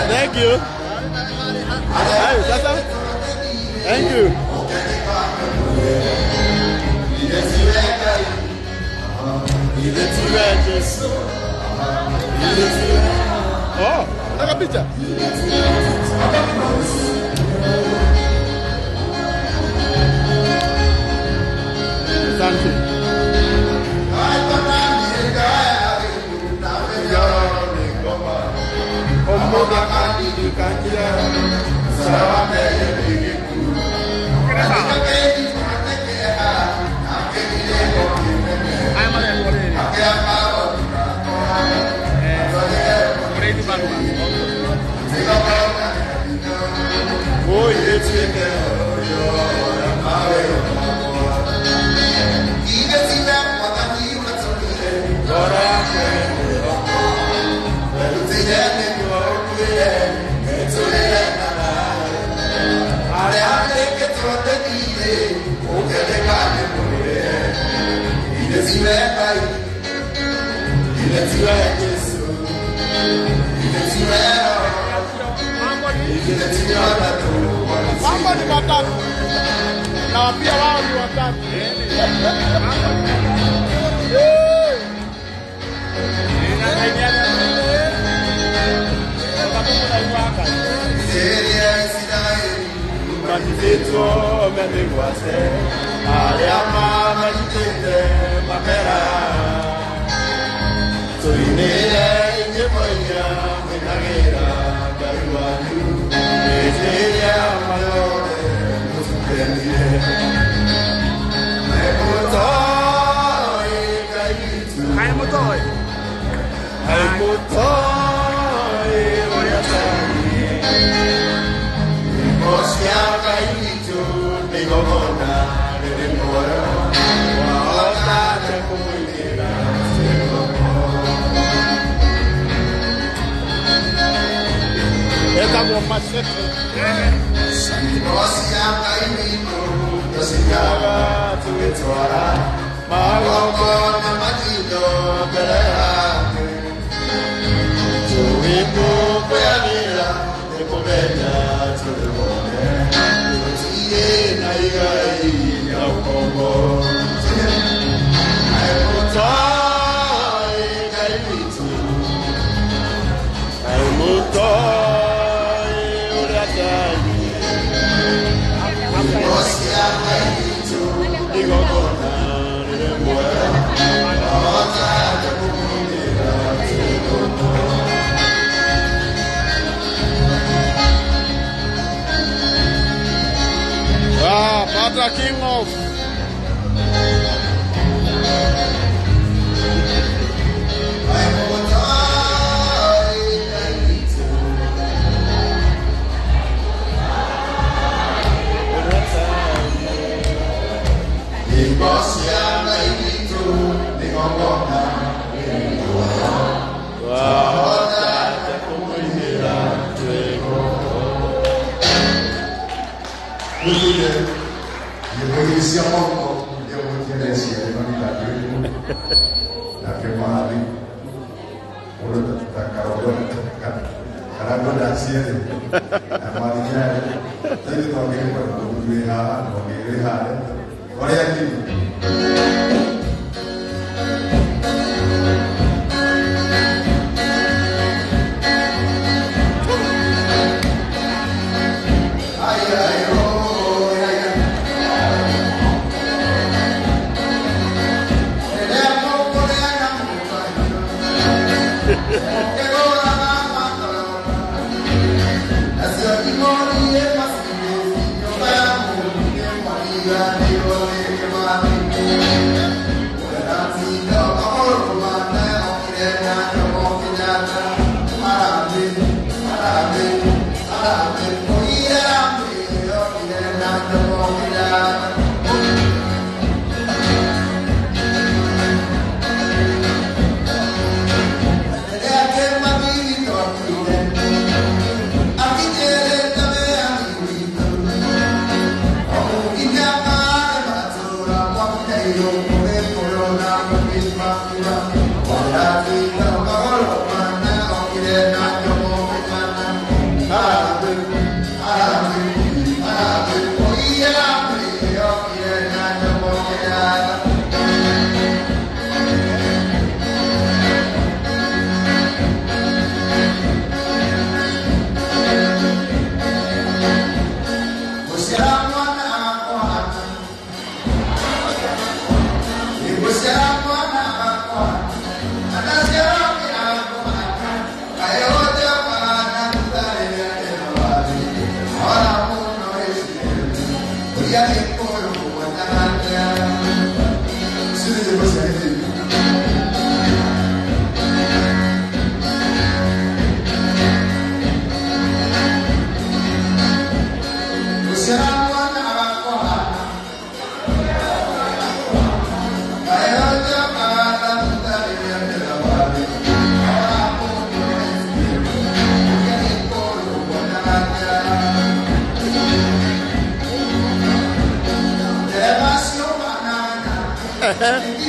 Thank you. Thank you. Oh, take a picture. Thank you. King of Sama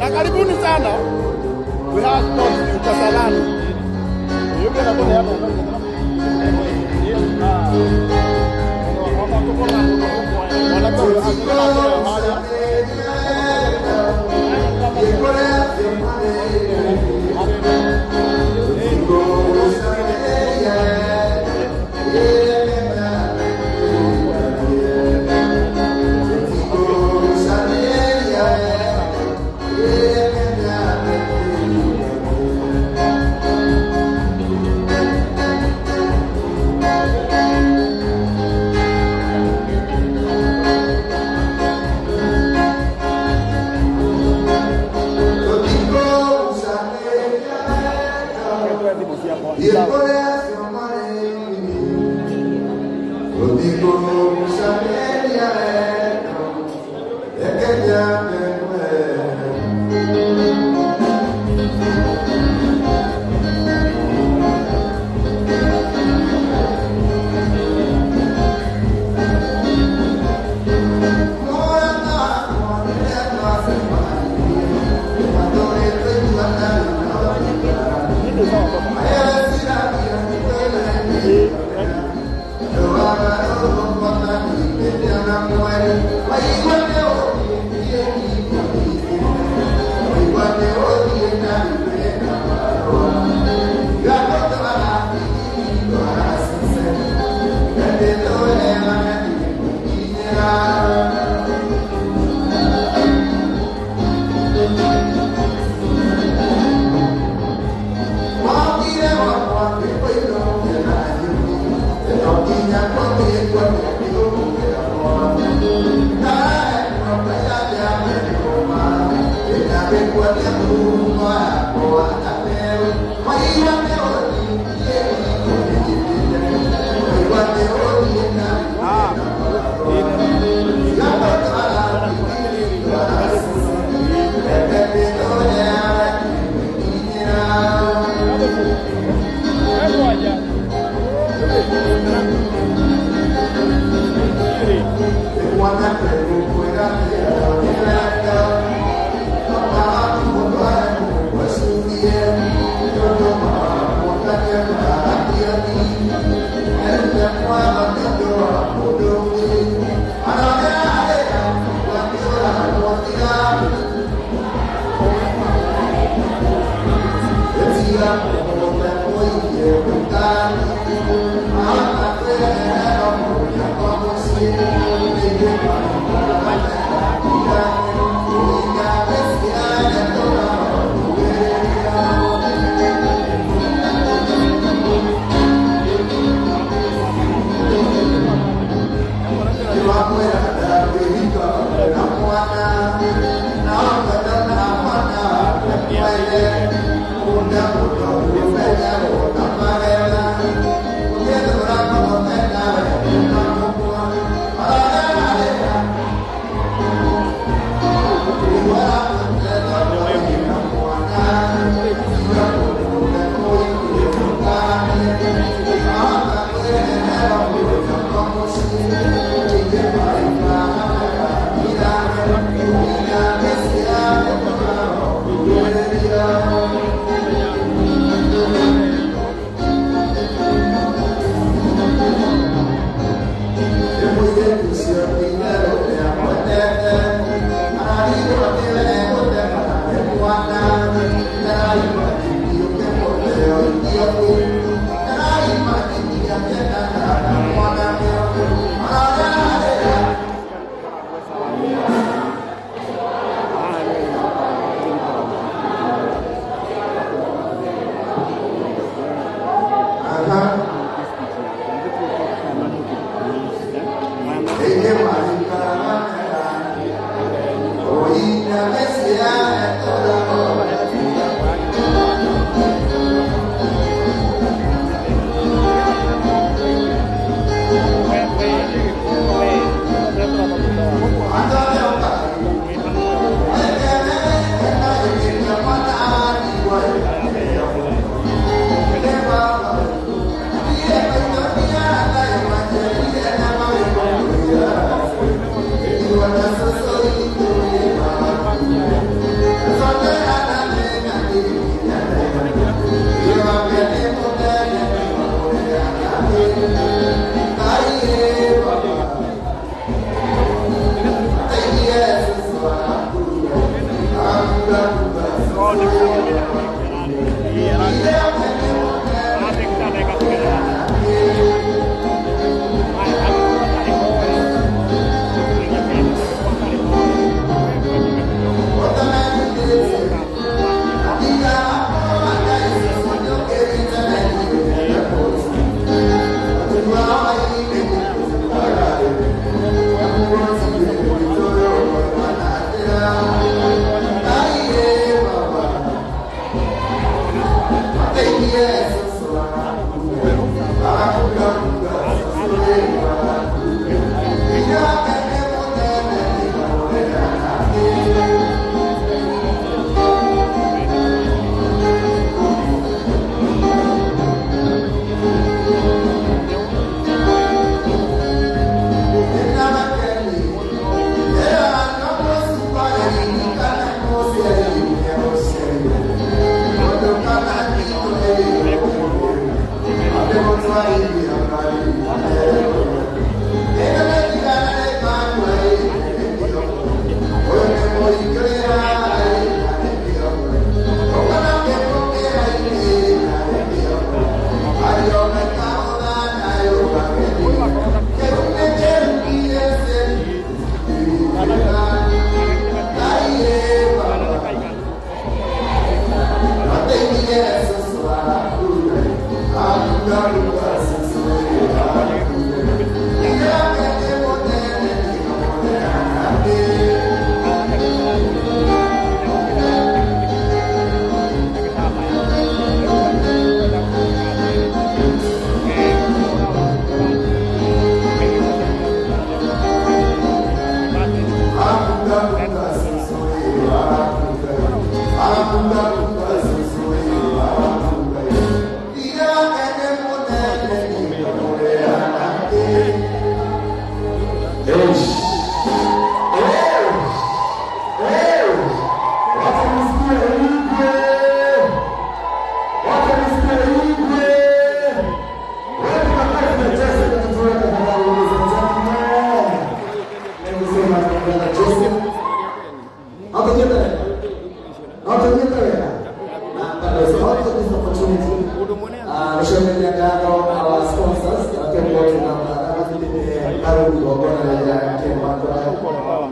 Na karibuni sana. We have not utasalani. Yuko na bwana hapo. Thank you.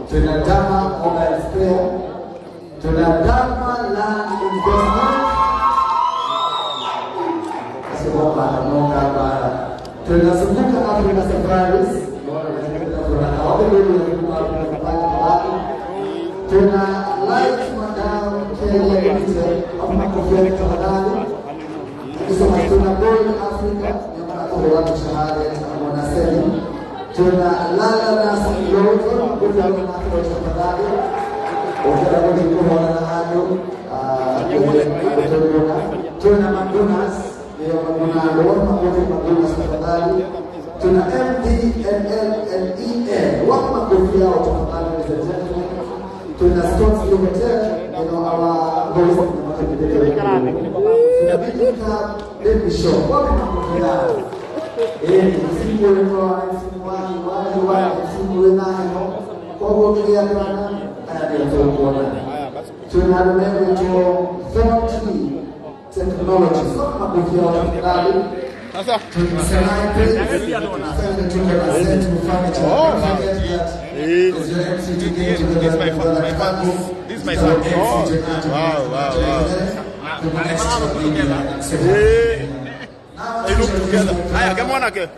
Tunadama Mobile Square, tunadama Land Investment, tunazunguka Africa Safaris, tuna Light Madam Kenya Limited, tuna Gold Africa, tuna Lala Nasa Loto, tuna Madunas, tuna MDNL wako makofi yao tafadhali tuna Stones Limited, our voice tunabidika baby show wako makofi yao msimu wewa msimu nayo kwa kuongea kana tuna manager 30 technology soma makofi yao tafadhali. Sasa this my son. Wow. They look together. Aya, come on again.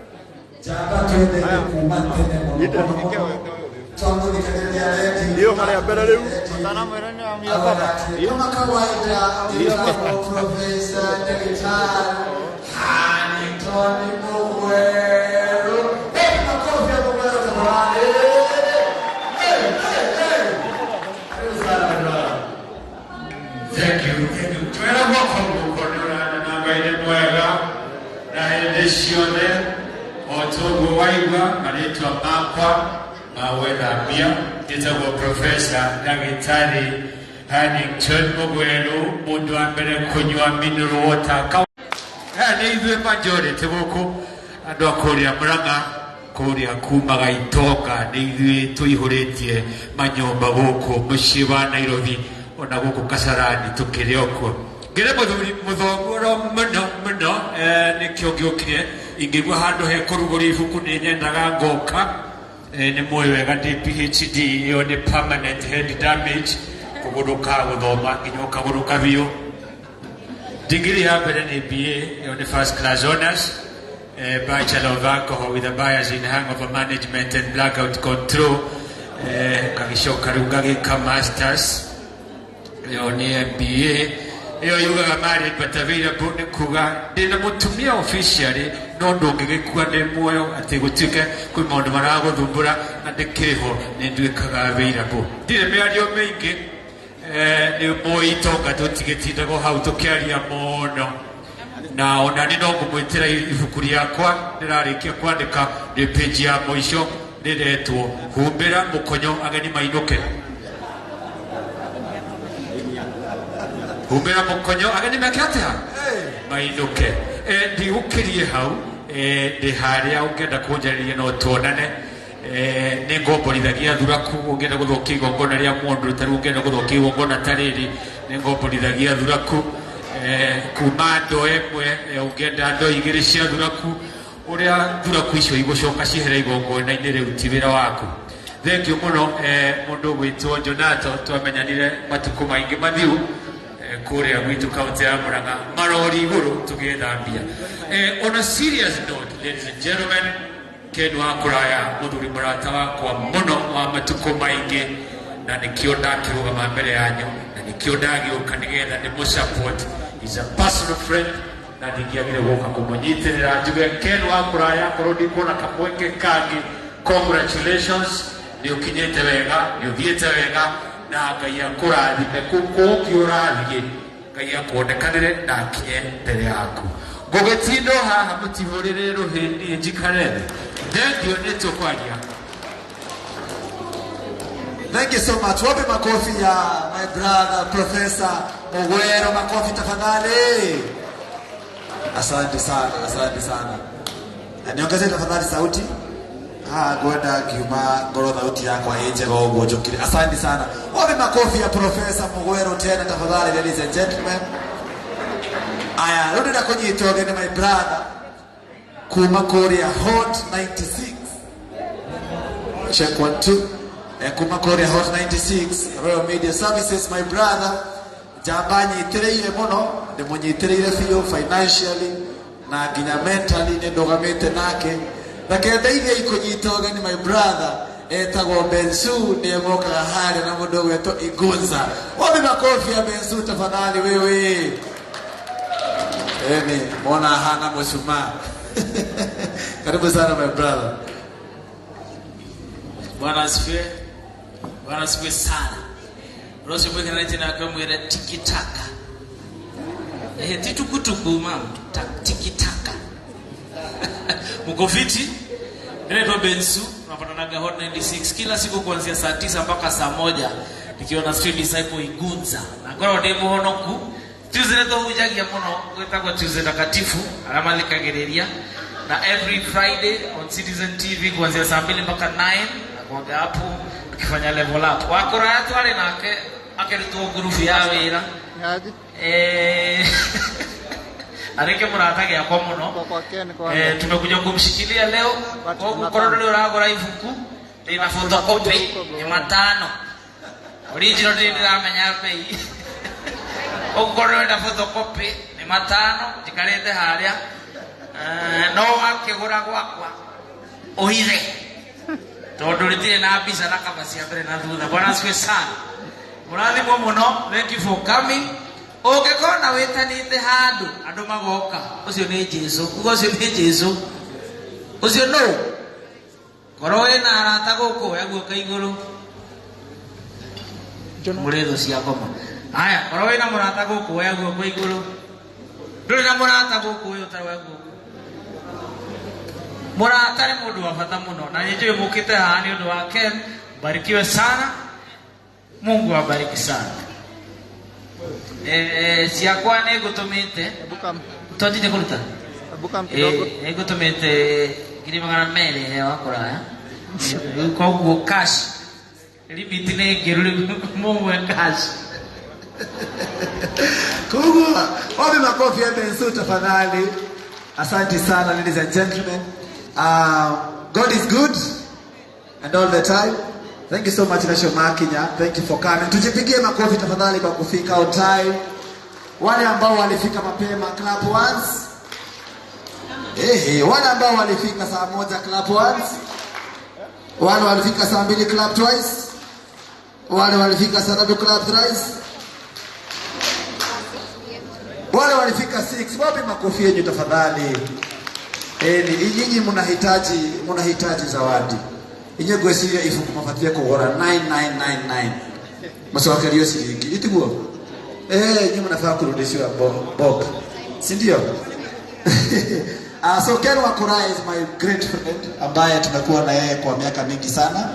Hiyo mara ya pera leo. Sana mara ni amia baba. Hiyo kawaida hiyo professor Daktari Tony Muguero. Makofi ya Muguero tafadhali. Thank you. Tuera mwako mkondora na ngaide mwega na edesione otogo waiwa anaitwa Makwa Mawela Bia nitagwa Professor Daktari Hannington Muguero mundu wa mbere kunywa mineral water. Neither majority boko andå a kårä Murang'a kårä kumaga Itoka nä ithuä tå ihå manyåmba gåkå må ciä wa Nairobi ona gåkå Kasarani tå kä rä o kuo ngä rä må thomuro må no nä kä o ngä å kire ingä gua handå he kå rugå ria ibuku nä nyendaga ngoka nä mwä wega ndä PhD ä yo nä permanent head damage kå gå rå ka gå thoma nginya å kagå rå ka biå. Degree happened in BA on the first class honors, Bachelor of Alcohol with a bias in hangover management and blackout control, kagishoka rugagika masters yo ni MBA yo yuga mari batavira bone kuga ndina mutumia officially no ndongegekwa ne moyo ategutike ku mondo marago thumbura andikiriho nindwikaga beira bo ndire meario meingi ni moitoka tutigetinda go hau tukiaria mono na ona ni no ngumwitira ibuku riakwa ndirarikia kwandika ni page ya moisho ndiretwo humbira mukonyo ageni mainuke humbira mukonyo ageni mekiatia mainuke ndi ukirie hau ndi haria ungenda kunjariria no tuonane ni ngomborithagia thuraku ungenda guthokia igongona ria mundu taru ungenda guthokia igongona tariri ni ngomborithagia thuraku kuma ndo emwe ungenda ndo igiri cia thuraku uria thuraku icio igucoka cihere igongona-inĩ riu ti wira waku thank you muno mundu gwitwo Jonato twamenyanire matuku maingi mathiu kuria gwitu kaunti ya Murang'a marori iguru tugithambia on a serious note ladies and gentlemen Ken wa kuraya muthuri murata wakwa muno wa matuku maingi na nikio ndakirugama mbere yanyu na nikio ndagiuka nigetha ndi musupport is a personal friend na ndingiagire guka kumunyitirira njuge Ken wa kuraya korodi kona kamweke kangi congratulations ni ukinyete wega ni uthiete wega na Ngai akurathime kuko kiurathige Ngai akuonekanire na kinye mbere yaku gugetindo haha mutihurire ruhindi njikarere ndio nitokwagia. Thank you so much. Wape makofi ya my brother Professor Mugwero, makofi tafadhali. Asante sana, asante sana. Niongeze tafadhali sauti. Gwenda kiuma ngoro sauti yako aje gogo jokire. Asante sana. Wape makofi ya Professor Mugwero tena tafadhali, ladies and gentlemen. Aya, rudi na kujitoge ni my brother kuma Korea Hot 96. Check 1 2. Kuma Korea Hot 96 Royal Media Services, my brother jambanyi itereire muno ni munyitereire fiyo financially na ginya mentally ni ndogamete nake na kenda ile ikunyitoga ni my brother etagwo Bensu ni ngoka hali na mudogo wetu Igunza. Wapi makofi ya Bensu tafadhali wewe. Mbona hana mshumaa. Karibu sana my brother. Bwana asifiwe. Bwana asifiwe sana. Rosi mweke na jina kwa mwere tikitaka. Titukutuku mama, tikitaka. Mkofiti, ninaitwa Bensu, tunapatanaga Hot 96 kila siku kuanzia saa 9 mpaka saa 1 nikiwa na Street Disciple Igunza. Na kwa demo honoku, Tuesday to hujagia muno, kwetagwa Tuesday takatifu, alamalikagereria. Na every Friday on Citizen TV kuanzia saa 2 mpaka 9 kwa hapo tukifanya level up. Wakora yatu wale nake akerito group ya wira. Yaje? Areke muratage ya kwa muno. Tumekuja kumshikilia leo. Kwa kororo leo ragora ifuku. Ina photocopy ni 5. Original ndio amenya bei. Okoro ina photocopy ni 5 tikarete haria. No akigura gwakwa ohire tondu ritire na mbica na kabacia mbere na thutha. Bwana asifiwe sana. Murathimwo muno. Thank you for coming. Ungikona witanite handu andu magoka ucio ni Jesu. Ucio ni Jesu. Ucio no koro ina arata guku yaguka iguru muretho cia ngoma. Aya koro ina murata guku yaguka iguru nduri na murata guku utarwa guku murata ni mundu wa bata muno na nyewe mukite haha ni undu wa Ken. Barikiwe sana. Mungu awabariki sana. Siakwa ne gutumite bukam tojite kuruta bukam kidogo gutumite ngiri magana mere wakora ko cash limit ne ngiruri muwe cash Kugu. Wapi makofi ya Bensu tafadhali. Asante sana ladies and gentlemen. God is good and all the time. Thank you so much Nasho Makinya. Thank you for coming. Tujipigie makofi tafadhali kwa kufika on time. Wale ambao walifika mapema clap once. Wale ambao walifika saa 1 clap once. Wale walifika saa 2 club twice. Wale walifika saa 3 club thrice. Wale walifika 6. Wapi makofi yenu tafadhali? Nyinyi mnahitaji zawadi. Inye gwesiria ifu kumapatia kugora 9999. Maswaka hiyo shilingi. Itiguo. Nyinyi mnafaa kurudishiwa Bob. Si ndio? So Ken Wakura is my great friend ambaye tumekuwa na yeye kwa miaka mingi sana.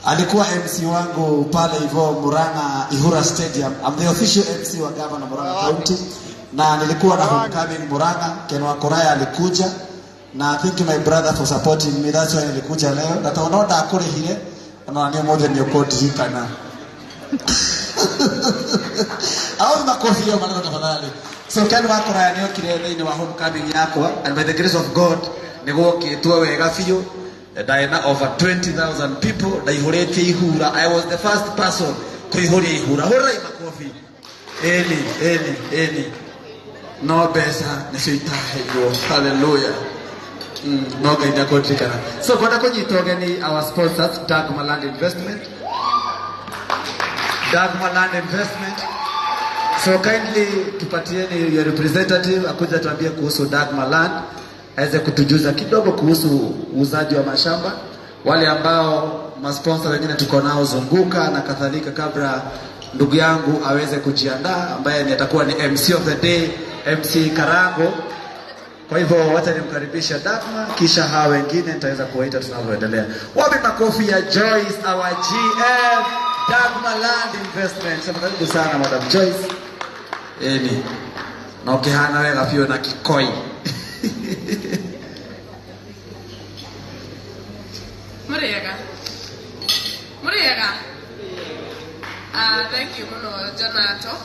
Alikuwa MC wangu pale hivyo Murang'a Ihura Stadium. I'm the official MC wa Governor Murang'a County. Na nilikuwa na homecoming Murang'a. Ken Wakura alikuja. Na I thank my brother for supporting me. That's why nilikuja leo. Na taonda akore hile. Na ndio moja ni okoti kana. Au makofi hiyo maneno tafadhali. So Ken Wakura ndio kile ni wa homecoming yako, and by the grace of God nigoke tuwe wega fiyo. Daina over 20,000 people daihurete ihura. I was the first person kuihuria ihura. Hora makofi. Eli. No besa nisitahiyo. Hallelujah. No gaida kotikana. So kwenda kujitoga ni our sponsors Dagma Land Investment. Dagma Land Investment. So kindly tupatieni your representative akuja tuambie kuhusu Dagma Land, aweze kutujuza kidogo kuhusu uuzaji wa mashamba. Wale ambao masponsor wengine tuko nao zunguka na kadhalika, kabla ndugu yangu aweze kujiandaa, ambaye atakuwa ni MC of the day, MC Karango. Kwa hivyo wacha nimkaribisha Dagma, kisha hao wengine nitaweza kuwaita tunavyoendelea. Wapi makofi ya Joyce, our GM Dagma Land Investment. Karibu sana Madam Joyce. Na ukihana wega pio na kikoi. Muriega. Thank you muno Jonato.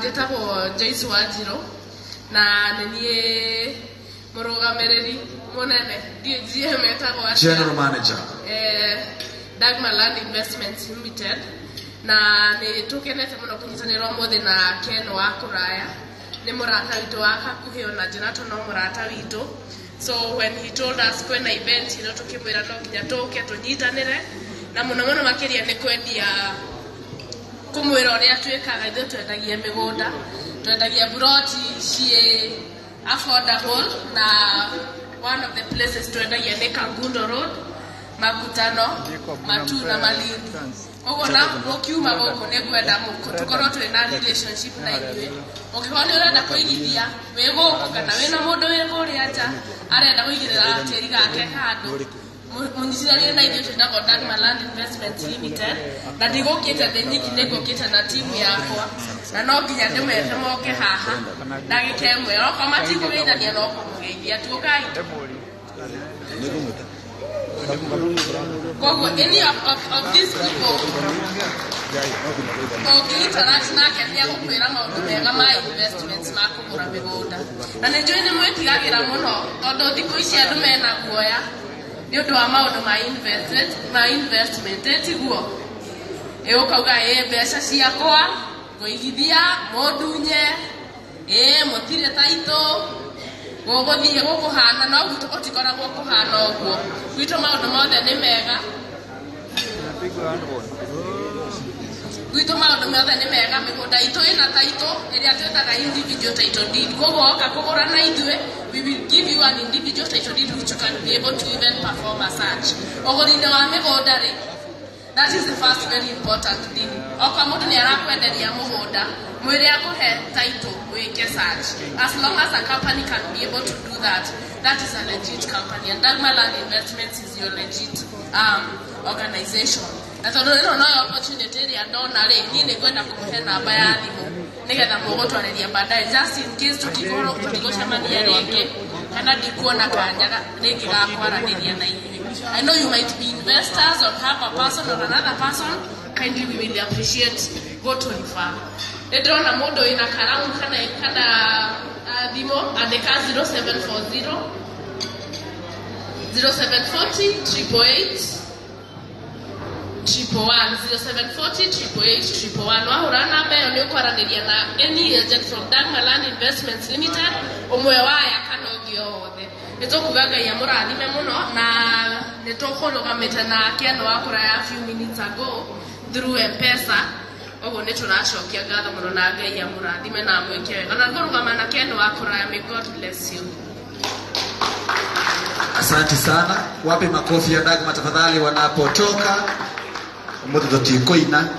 Jetabo Joyce Wajiro na nenie murugamiriri munene GM etagwo General Manager Dagma Land Investments Limited. Na ni tukenete muno kunyitanira mothe na Ken Wakura. Ni murata witu waka kuhio na Jonato no murata witu. So when he told us kwena event tukimwira no nginya tuke tunyitanire na muno makiria ni kwendia kumwira uria twikaga ithu twendagia migunda, twendagia buroti cie affordable, na one of the places twendagia ni Kangundo Road, Makutano, Matu na Malindi. Ogona ukiuma goko ne kwenda muko tukorwo twina relationship na ithuĩ. Ũngĩkorwo ũrenda kũigithia wĩ gũkũ kana wĩna mũndũ wĩ kũrĩa nja arenda kũigithia tĩri gake handũ, mũnyitithanie na ithuĩ twĩtagwo Dagma Land Investment Limited, na ndigũkĩte thĩ nyiki, nĩngũkĩte na timu yakwa, na no nginya ndĩmete moke haha ndagĩka ĩmwe. Okorwo matikũgeithania no kũmũgeithia tuũkai. Any of these people interact na kenya kukwira maundu mega ma investments ma kugura migunda, na nĩ njũĩ nĩ mwĩtigagĩra mũno tondũ thikũ ici andũ mena guoya nĩ ũndũ wa maũndũ ma investment tiguo. Ũkauga mbeca ciakwa ngũigithia mũndunye mũtirĩ taitũ gũgũthiĩ gũkũhana, no gwitũ gũtikoragwo kũhana ũguo. Gwitũ maũndũ mothe nĩ mega, mĩgũnda itũ ĩna taitũ ĩrĩa twĩtaga individual title deed. Koguo oka kũgũra na ithuĩ, we will give you an individual title deed which you can be able to even perform a search. Ũgũri-inĩ wa mĩgũnda rĩ, that is the first very important thing. Oka mũndũ nĩ arakwenderia mũgũnda, mwĩre akũhe title wĩke search. As long as a company can be able to do that, that is a legit company, and Dagma Land Investments is your legit organization. Na tondũ ĩno no opportunity ĩrĩa ndona rĩ, niĩ nĩ kwenda kũmũhe namba ya thimũ nĩgetha mũgũtwarĩria baadaye, just in case tũtigũcemania rĩngĩ kana ndikuona kanya rĩngĩ ga kwaranĩria na inyuĩ. I know you might be investors or have a person or another person, kindly we will appreciate go to refer. Ndĩrona mũndũ wĩna karamu kana thimũ, andĩka 0740 0740 888 111 0740 888 111. Wahũra namba ĩyo nĩ ũkwaranĩria na any agent from Dagma Land Investments Limited, ũmwe waya kana ũngĩ o wothe. Nĩ tũkuga Ngai amũrathime mũno, na nitukurugamite na Ken wa kuraya a few minutes ago through M-Pesa. Ogo nituracokia ngatho muno na Ngai amurathime na mwike wega na ngurugama na Ken wa kuraya. May God bless you. Asante sana. Wape makofi ya Dagma tafadhali wanapotoka. Umuthi tutikoina.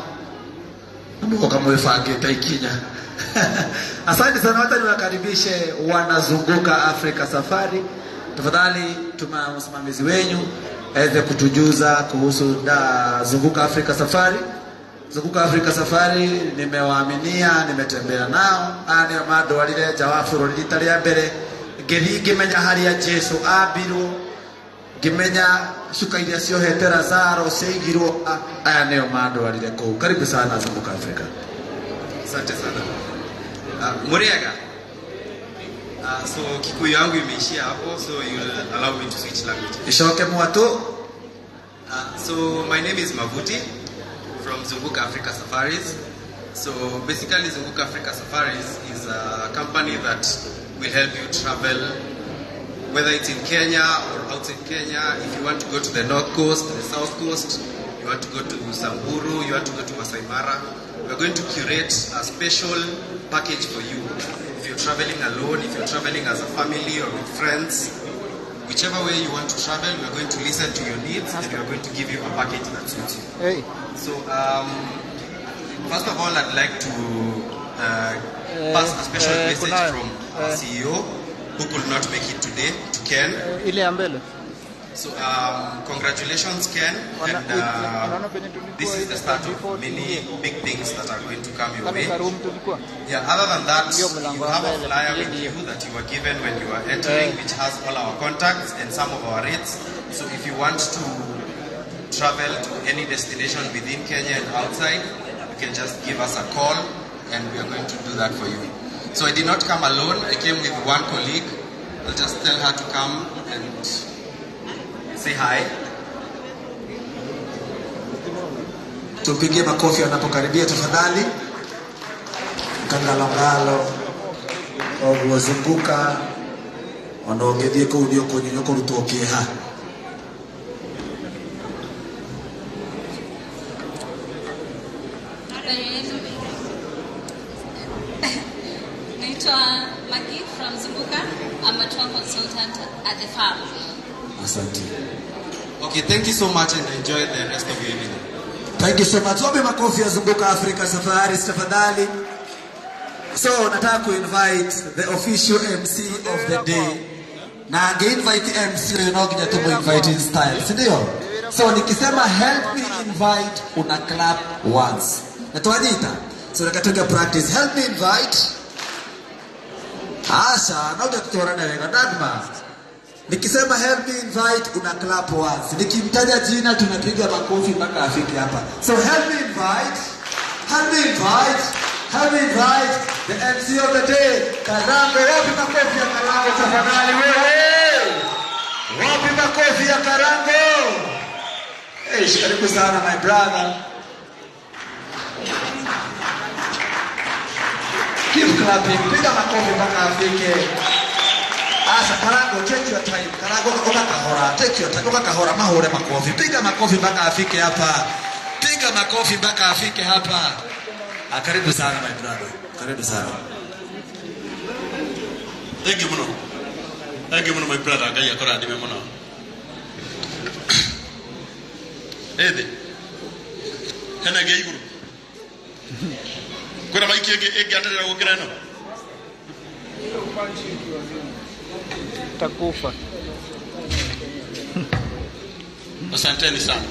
Namuka mwefange taikinya. Asante sana. Wacha niwakaribishe wanazunguka Afrika Safari. Tafadhali tuma msimamizi wenyu aweze kutujuza kuhusu zunguka Afrika Safari. Zunguka Afrika Safari nimewaaminia, nimetembea nao. Ani amado walile jawafuro litalia mbere. Ngimenya haria Jesu abirwo, ngimenya cuka iria ciohete Lazaro ciaigirwo. Aya nio mandu warire kuu. Karibu sana Zunguka Afrika. Asante sana. Muriaga. So Kikuyu yangu imeishia hapo, so you'll allow me to switch language. Ishoke mwatu. So my name is Mavuti from Zunguka Africa Safaris. So basically Zunguka Africa Safaris is a company that will help you travel, whether it's in Kenya or outside Kenya. If you want to go to the North Coast, the South Coast, you want to go to Samburu, you want to go to Masai Mara, we're going to curate a special package for you. If you're traveling alone, if you're traveling as a family or with friends, whichever way you want to travel, we're going to listen to your needs and we're going to give you a package that suits you. Hey. So, first of all, I'd like to pass a special message from our CEO who could not make it today, to Ken. So congratulations, Ken, and this is the start of many big things that are going to come your way. Yeah, other than that, you have a flyer with you that you were given when you were entering, which has all our contacts and some of our rates. So if you want to travel to any destination within Kenya and outside, you can just give us a call and we are going to do that for you. So I did not come alone, I came with one colleague. I'll just tell her to come and say hi. Tupige makofi wanapokaribia tafadhali. Kangalangalo Zunguka wanaongedie ko udio konyonyo ko rutoke ha. Maggie from Zunguka. I'm a tour consultant at the farm. Asante. Okay, thank you so much and enjoy the rest of your evening. Thank you so much. Wape makofi ya Zunguka Afrika Safari tafadhali. So nataka ku invite the official MC of the day. Na invite MC you know kinya tumo invite in style. Si ndio? So nikisema help me invite una clap once. Natuanita. So nakatoka practice. Help me invite. Asha, na utakutana na wewe Dagma. Nikisema help me invite una clap once. Nikimtaja jina tunapiga makofi mpaka afike hapa. So help me invite. Help me invite. Help me invite the MC of the day. Karango, wapi makofi ya Karango tafadhali wewe? Wapi makofi ya Karango? Karibu sana my brother. Keep clapping. Piga makofi mpaka afike. Asa Karango, take your time. Karango ukakahora, take your time. Ukakahora mahore makofi. Piga makofi mpaka afike hapa. Piga makofi mpaka afike hapa. Karibu sana my brother. Karibu sana. Thank you muno. Thank you muno my brother. Ngai akora ndime muno. Ede. Hena ngai iguru. Kuna maiki ege anataka kuongea neno. Takufa. Asanteni sana.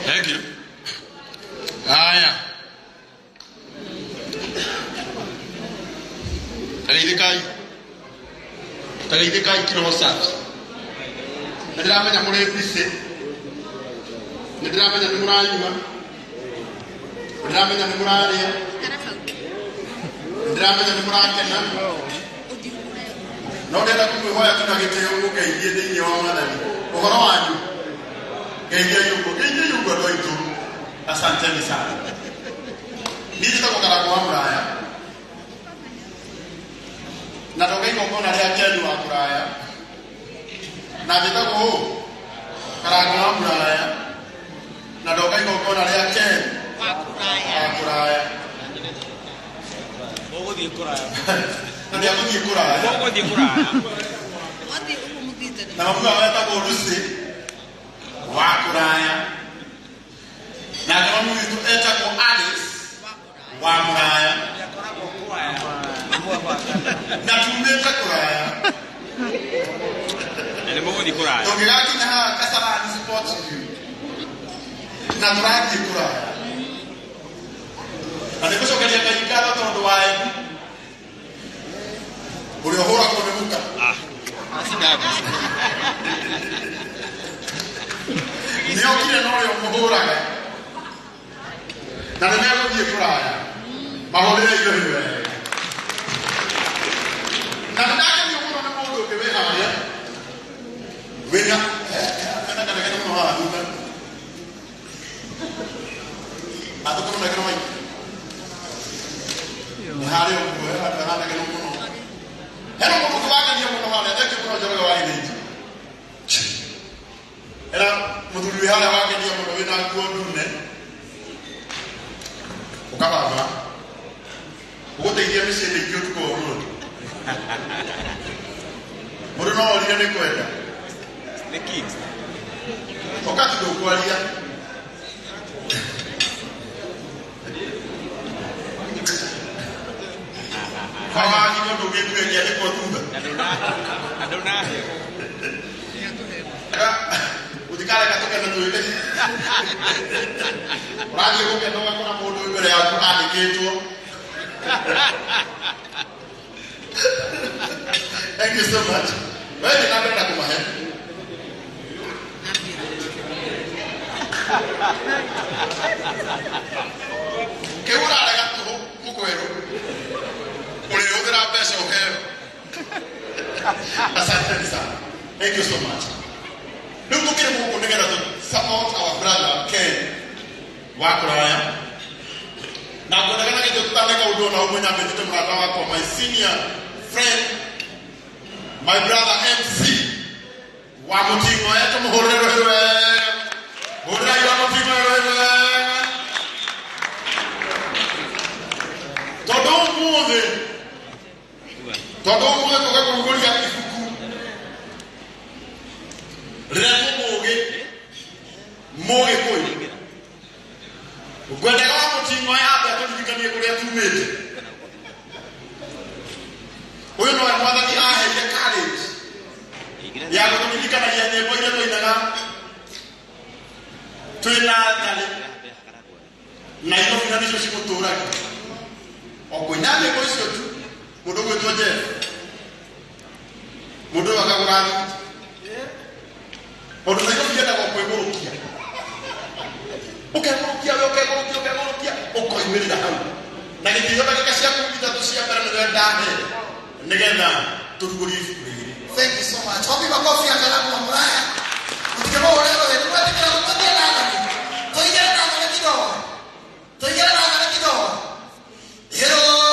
Thank you. Haya. Taridikai kilo safi. Ndirama nyamure bise. Ndirama nyamuranyuma. Ndirama nyamuraria. Ndirama nyamurakena. No ndenda kumwihoya tuna giteo mugeithie thiini wa Mwathani. Uhoro wanyu. Geithia yugo ndoitu. Asanteni sana. Nita Karango wa Muraya. Natoka iko kona ya Ken wa Muraya. Na nditagwo Karanga wa Muraya. Na ndoka igongona ria Ken wa Kuraya. Ũgũthiĩ kũraya. Na nĩ agũthiĩ kũraya. Ũgũthiĩ kũraya. Na mabuga wetagwo Lucy wa Kuraya. Na kama mwitu etagwo Alice wa Muraya. Na tumete Kuraya. Nĩ mũgũthiĩ kũraya. Tũngĩgakinya haha Kasarani Sports View. Na tũrathiĩ Kuraya. Na nĩ gũcokeria Ngai ngatho tondũ wa Ebu ũrĩa ũhũragwo nĩ mũka. Nĩ okire na ũrĩa ũmũhũraga. Na nĩ megũthiĩ Kuraya. Mahũrĩre irio wega. Na nĩ ndakenio mũno nĩ mũndũ ũngĩ wĩ harĩa. Wĩna kanagana mũno haha thutha. Atũkamũnagĩra maitũ. Harĩa ũguo kanagana mũno. Hena mũndũ kũbangania mũno harĩa. Thengio mũno Njoroge wa Gĩthĩnji. Hena mũthuri wĩ harĩa wangenia mũno wĩna nguo ndune. Ũkabanga. Ũgũteithia mĩciĩ mĩingĩ ũtukũ wa ũmũthĩ. Mũndũ no orire nĩ kwenda. Nĩkĩ? Wakati ndũkwaria. Hawa nĩ mũndũ ũngĩkuĩria nĩ kwa thutha. Andũ nahe. Utikale katoka na tuile. Ũrathiĩ gũkena ũgakora mũndũ mbere yaku andĩkĩtwo. Thank you so much. Wewe napenda kumahe. Keura alega tu mukwero. Ulihudhura pesa uhero. Asante sana. Thank you so much. Ndugu kile Mungu nigera to support our brother Ken wa Kuraya. Na kundagana kitu tutaneka udo na umwe na betete mrata wako my senior friend my brother MC wa Mutingo yetu muhorero hewe. Hora ya Mutingo hewe. Todo mude kwa kugulia ifuku. Rero moge koi. Gwenda kwa Mutingo yapo atundikanie kuria tumete. Uyu no mwathani aheire courage. Ya kutumikana ya nyembo ile toinaga. Tuinatale. Na ino finalisho sikuturaki. Okwinane kwa hiyo tu. Mundu gwetwo Jeff. Mundu akagura. Mundu ndio ndienda kwa kwĩgũrũkia. Ukegũrũkia. Ukoimirira hau. Na gĩtĩo ndagĩka ciaku ithatũ cia mbere nĩ ndahe. Nigetha tũrugũrie ibuku rĩrĩ. Thank you so much. Hopi makofi ya Karanga wa Muraya. Mtikemo leo ndio tunataka kupatia nani. Toigera na kidogo. Hello.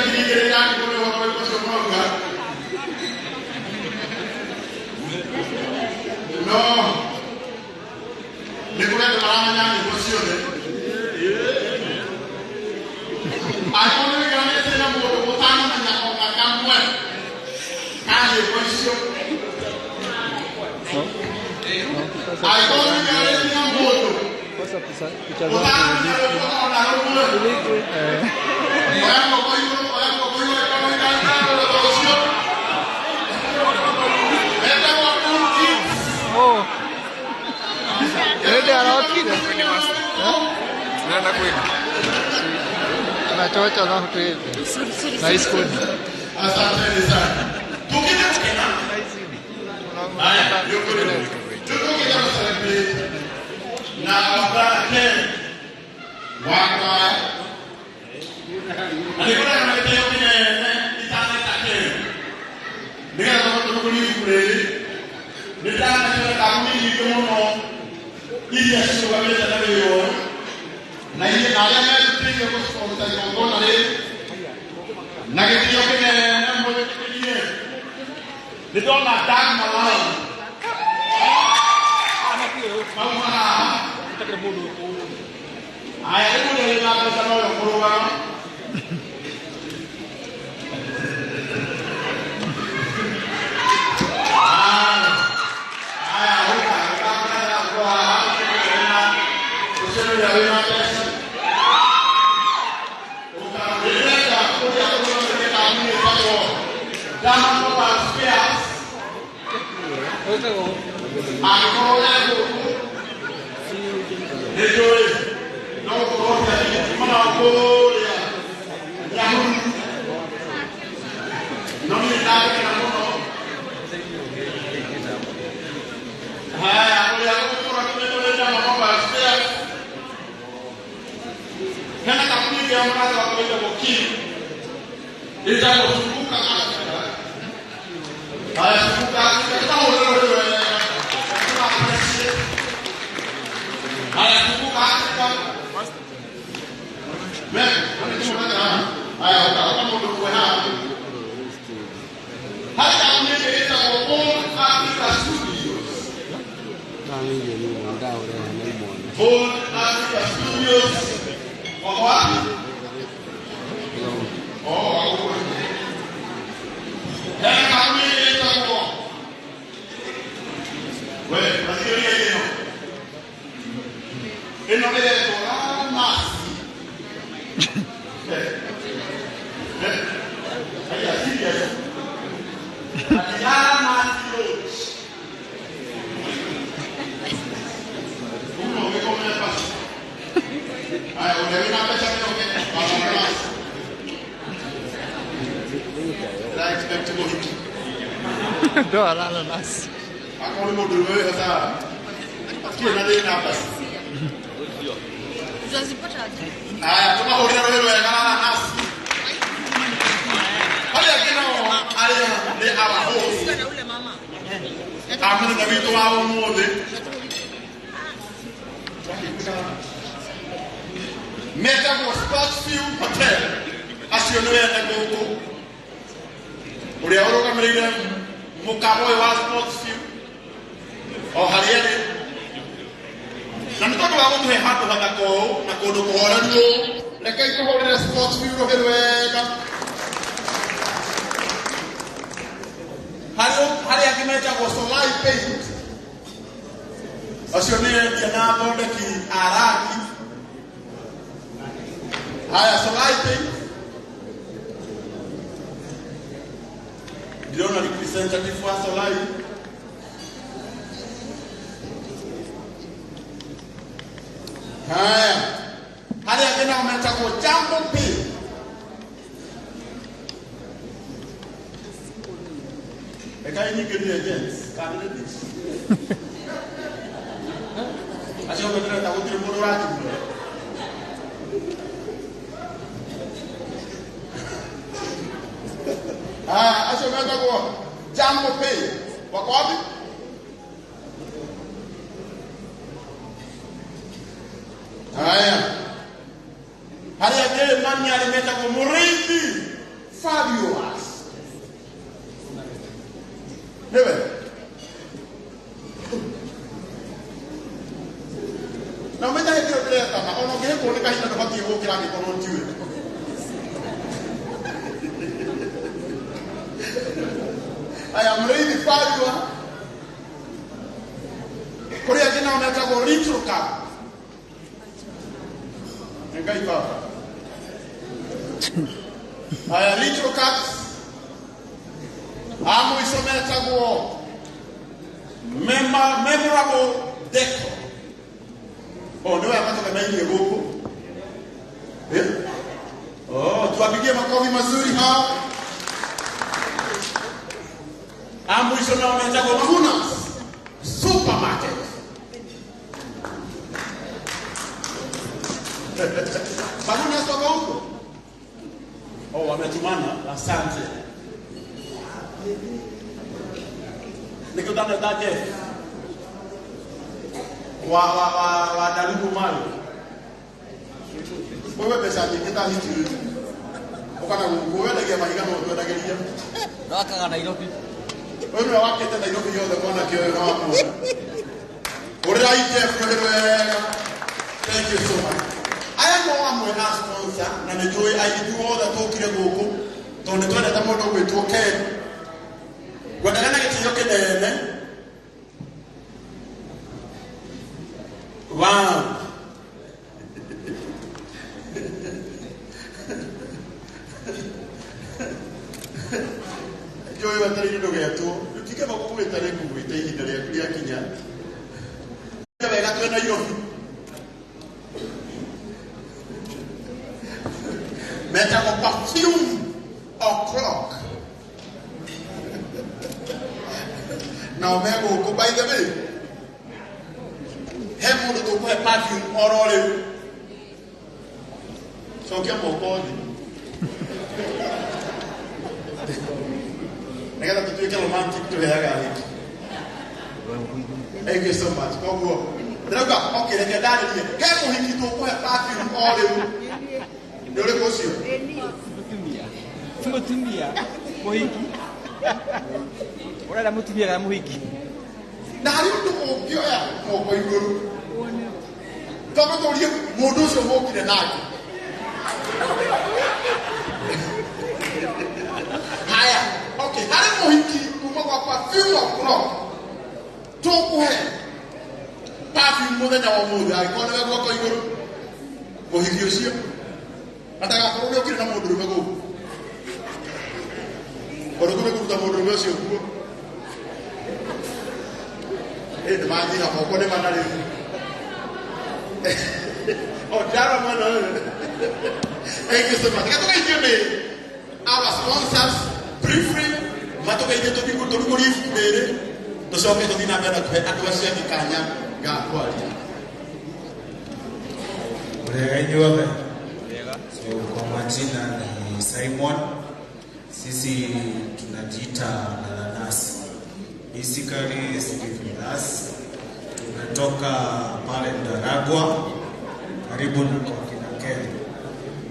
kiri yake kwa watu kwa sababu no nikule marama nyingi kwa sio de akone gani tena mboto kutana na nyako makamwe kale kwa sio akone gani tena mboto Pasa picha zangu oh ndio anaokida Tunaenda kweli. anachocha na hotu hivi nice good asante sana tukija tena haya yuko tukija msalimu na wabake waka alikuwa anataka kwenye itana take ndio kama tunakuli kule ndio anataka kama ni kimono ili asio kabisa na leo na ile alama ya kupiga kwa sababu leo na kitu kwenye mambo yote ndio na damu malao Aya itu dari mana sana yang berubah? Aya, kita pernah buat, usul dari mana? Bukan beda, kita belum kami itu. Jangan lupa spias. Aku lagi. Enjoy. No corona, mana boleh. Jangan. Nami nak kena mono. Hai, aku kurang boleh jangan apa saya. Kena kami dia mana aku boleh bukti. Kita buka. Hai, buka kita boleh. Haya kubuka hapa. Mimi tunataka haya kama ndio hapa. Hata mngeenda kwa All Africa Studios. All Africa Studios. Wako wapi? Oh, kama mngeenda kwa wewe, asikia hiyo. En nombre de toda más. Ahí así ya. Nada más los. Uno que come el paso. Ay, donde hay una fecha creo que vamos a más. La expecto bonito. doa la nas Ako ni mo dulu ya sa. Kia na din na pas. Haya, tunahurira wewe kana nasi. Hali akina ale de abajo. Amna na vitu wao mode. Meta kwa Sportsfield Hotel. Asionwe na gogo. Uri auro kamerira mukabo wa Sportsfield. O hariere na mtoto wako mhe hapo hakako na kodo kohora ndio leka iko hore Sportsfield roherwega hari akimeta kwa Solai Paint asione yana bonde ki araki haya Solai Paint ndio na representative wa Solai. Haya. Hali ya kena umechagua Jambo Pay. Eka ini kini agents, kabile dis. Asio betul tahu tidak bodoh lagi. Asio umechagua Jambo Pay. Wako wapi? Haya. Hali ya kile nani alimeta kwa murithi aya mreithi fajwa kuria jina umetagwo little cup ngai baba aya little cups amu isometagwo memorable deco ndio yapata na ile goko tuwapigie makofi mazuri hao. Mwisho na wametagwa Mahunas Supermarket. Mahunas wako huko? Wametumana, asante. Nikutana dake wa Darugu Malu. Wewe pesa nyingine hizi. Ukana kuweza kia mahiga na kuweza kia. Waka Nairobi. Wewe wake tena Nairobi yote kwa kio na hapo. Uraite wewe. Thank you so much. Aya no amwe na sponsor na nijoi aidu oda tokire goko. Tonde twende ta modo gwetu Ken. Gwadagana gitiyo kedene. Wow. Yo iba tari ndo gato. Utika bakuwe tari kuwe tayi ndari ya kinya. Bega twena Nairobi. Meta ko perfume o'clock. Now me go by the way. Hemu ndo ko perfume orole. So kia mokoni. Nagala tutuike romantic to ya gari. Thank you so much. Kongo. Droga, okay, ndio ndani ni. Hemu hiki to ko perfume orole. Ndio le kosio. Mutumia. Muhiki. Ora mutumia ga muhiki. Na hari ndo okio ya moko iguru. Kama tolie mundu ucio mokire nake. Haya, okay, hari muhiki kuma kwa perfume o'clock. Tokuhe. Perfume muthenya wa mundu aikona we gwako iguru. Muhiki ucio. Ataka korwo ukire na mundu rume guku. Korwo kuruta mundu rume ucio guku. Maji hapo kwa nini manali? Jara mwana. Thank you so much. Katoka ijeme our sponsors briefly matoka ije to biku to live mbere. Tusoke to dina bana kwa atwasia kikanya ga kwali. Urenywa. So kwa majina ni Simon. Sisi tunajiita Nalanasi. Basically speaking us tumetoka pale Ndaragwa karibu na kwa kina Kenya.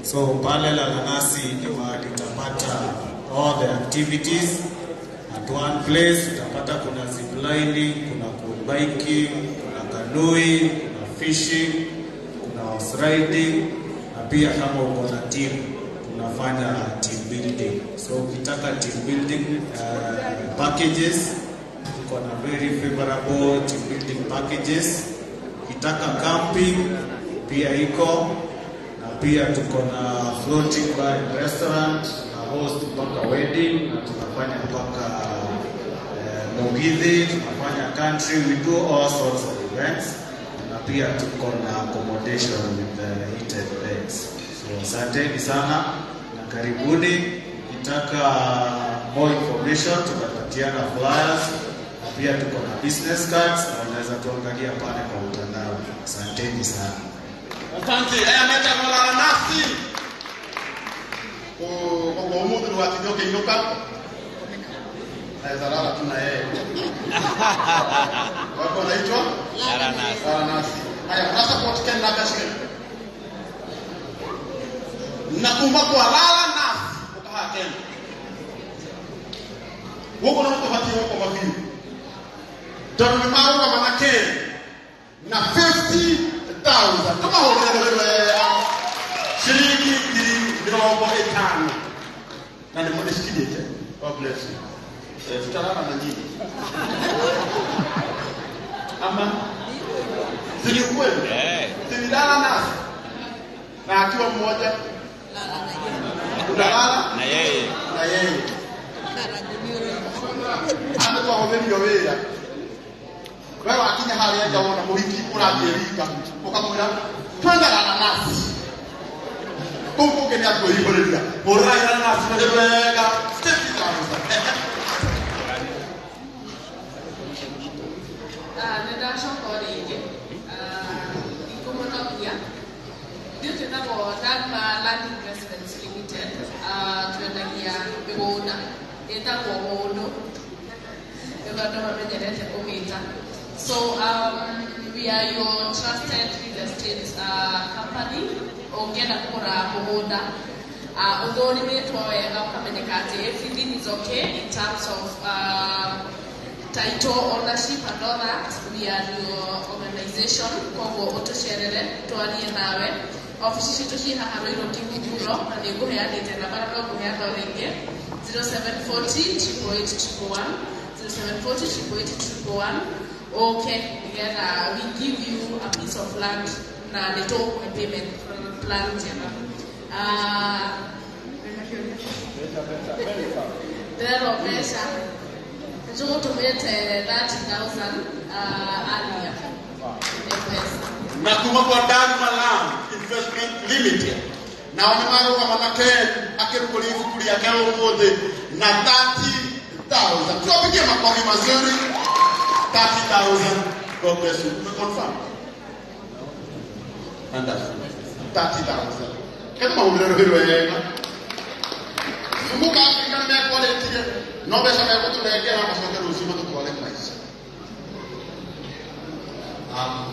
So pale Nalanasi ni mahali utapata all the activities at one place. Utapata kuna ziplining, kuna pool biking, kuna canoeing, kuna fishing, kuna horse riding, na pia kama uko na team tunafanya team building. So ukitaka team building packages tuko na very favorable team building packages. Ukitaka camping pia iko, na pia tuko na floating bar and restaurant, na host mpaka wedding, na tunafanya mpaka Mugithi, tunafanya country, we do all sorts of events, na pia tuko na accommodation with heated beds. So asanteni sana na karibuni. Ukitaka more information tutapatiana flyers, na pia tuko na business cards na unaweza tuangalia pale kwa mtandao. Asanteni sana. Asante. Meta kwa nasi. Kwa umudu wa kidogo inoka. Zalala tuna yeye. Wako naitwa? Nalanasi. Nalanasi. Haya, sasa kwa tikeni na kashi. Nakumba kwa Nalanasi kutoka Kenya. Wako na tofauti wako mabiu. Ndio nimaro kwa manake na 50,000 kama wewe shilingi 50,000 na nimodeshikilie. God bless you. tutalala na nyinyi. Ama sini kweli? Sililala nasi. Na akiwa mmoja utalala na yeye. Na yeye. Ana kwa hobeli yowera. Wewe akinya hali ya jaona muhiki urabirika. Ukamwira twendana nasi. Kumbuke ni hapo hivyo ndio. Uraya nasi ndio step nenda shoko rĩngĩ ikũmũnogia ithuĩ twĩtagwo Dagma Land Investments Limited, twendagia mĩgũnda ĩtagwo mũndũ nĩguo andũ mamenyerete kũmĩta. So we are your trusted real estate company. Ũngĩenda kũgũra mũgũnda ũthũrimĩtwo wega ũkamenyeka atĩ everything is okay in terms of title ownership and all that. We are your organization. Kogo utusherere twarie nawe. Office citũ ciĩ haha Nairobi Githuro, na nĩ ngũheanĩte namba no ngũheana o rĩngĩ 0740 888 0740 888 okay, nĩgetha we give you a piece of land na nĩ tũkũhe payment plan njega. Ndero mbeca tutumete 30,000 earlier. Na kuma kwa Dagma Land Investment Limited. Na wamemaro kwa manake akirukuli kuli yake umuthi na 30,000. Tuwapigie makofi mazuri. 30,000. God bless you. Confirm. And that's 30,000. Kama ulero hilo yega. Kumbuka Afrika ni quality. No pesa ya kutulegea hapa sote rusima tutuwale maisha.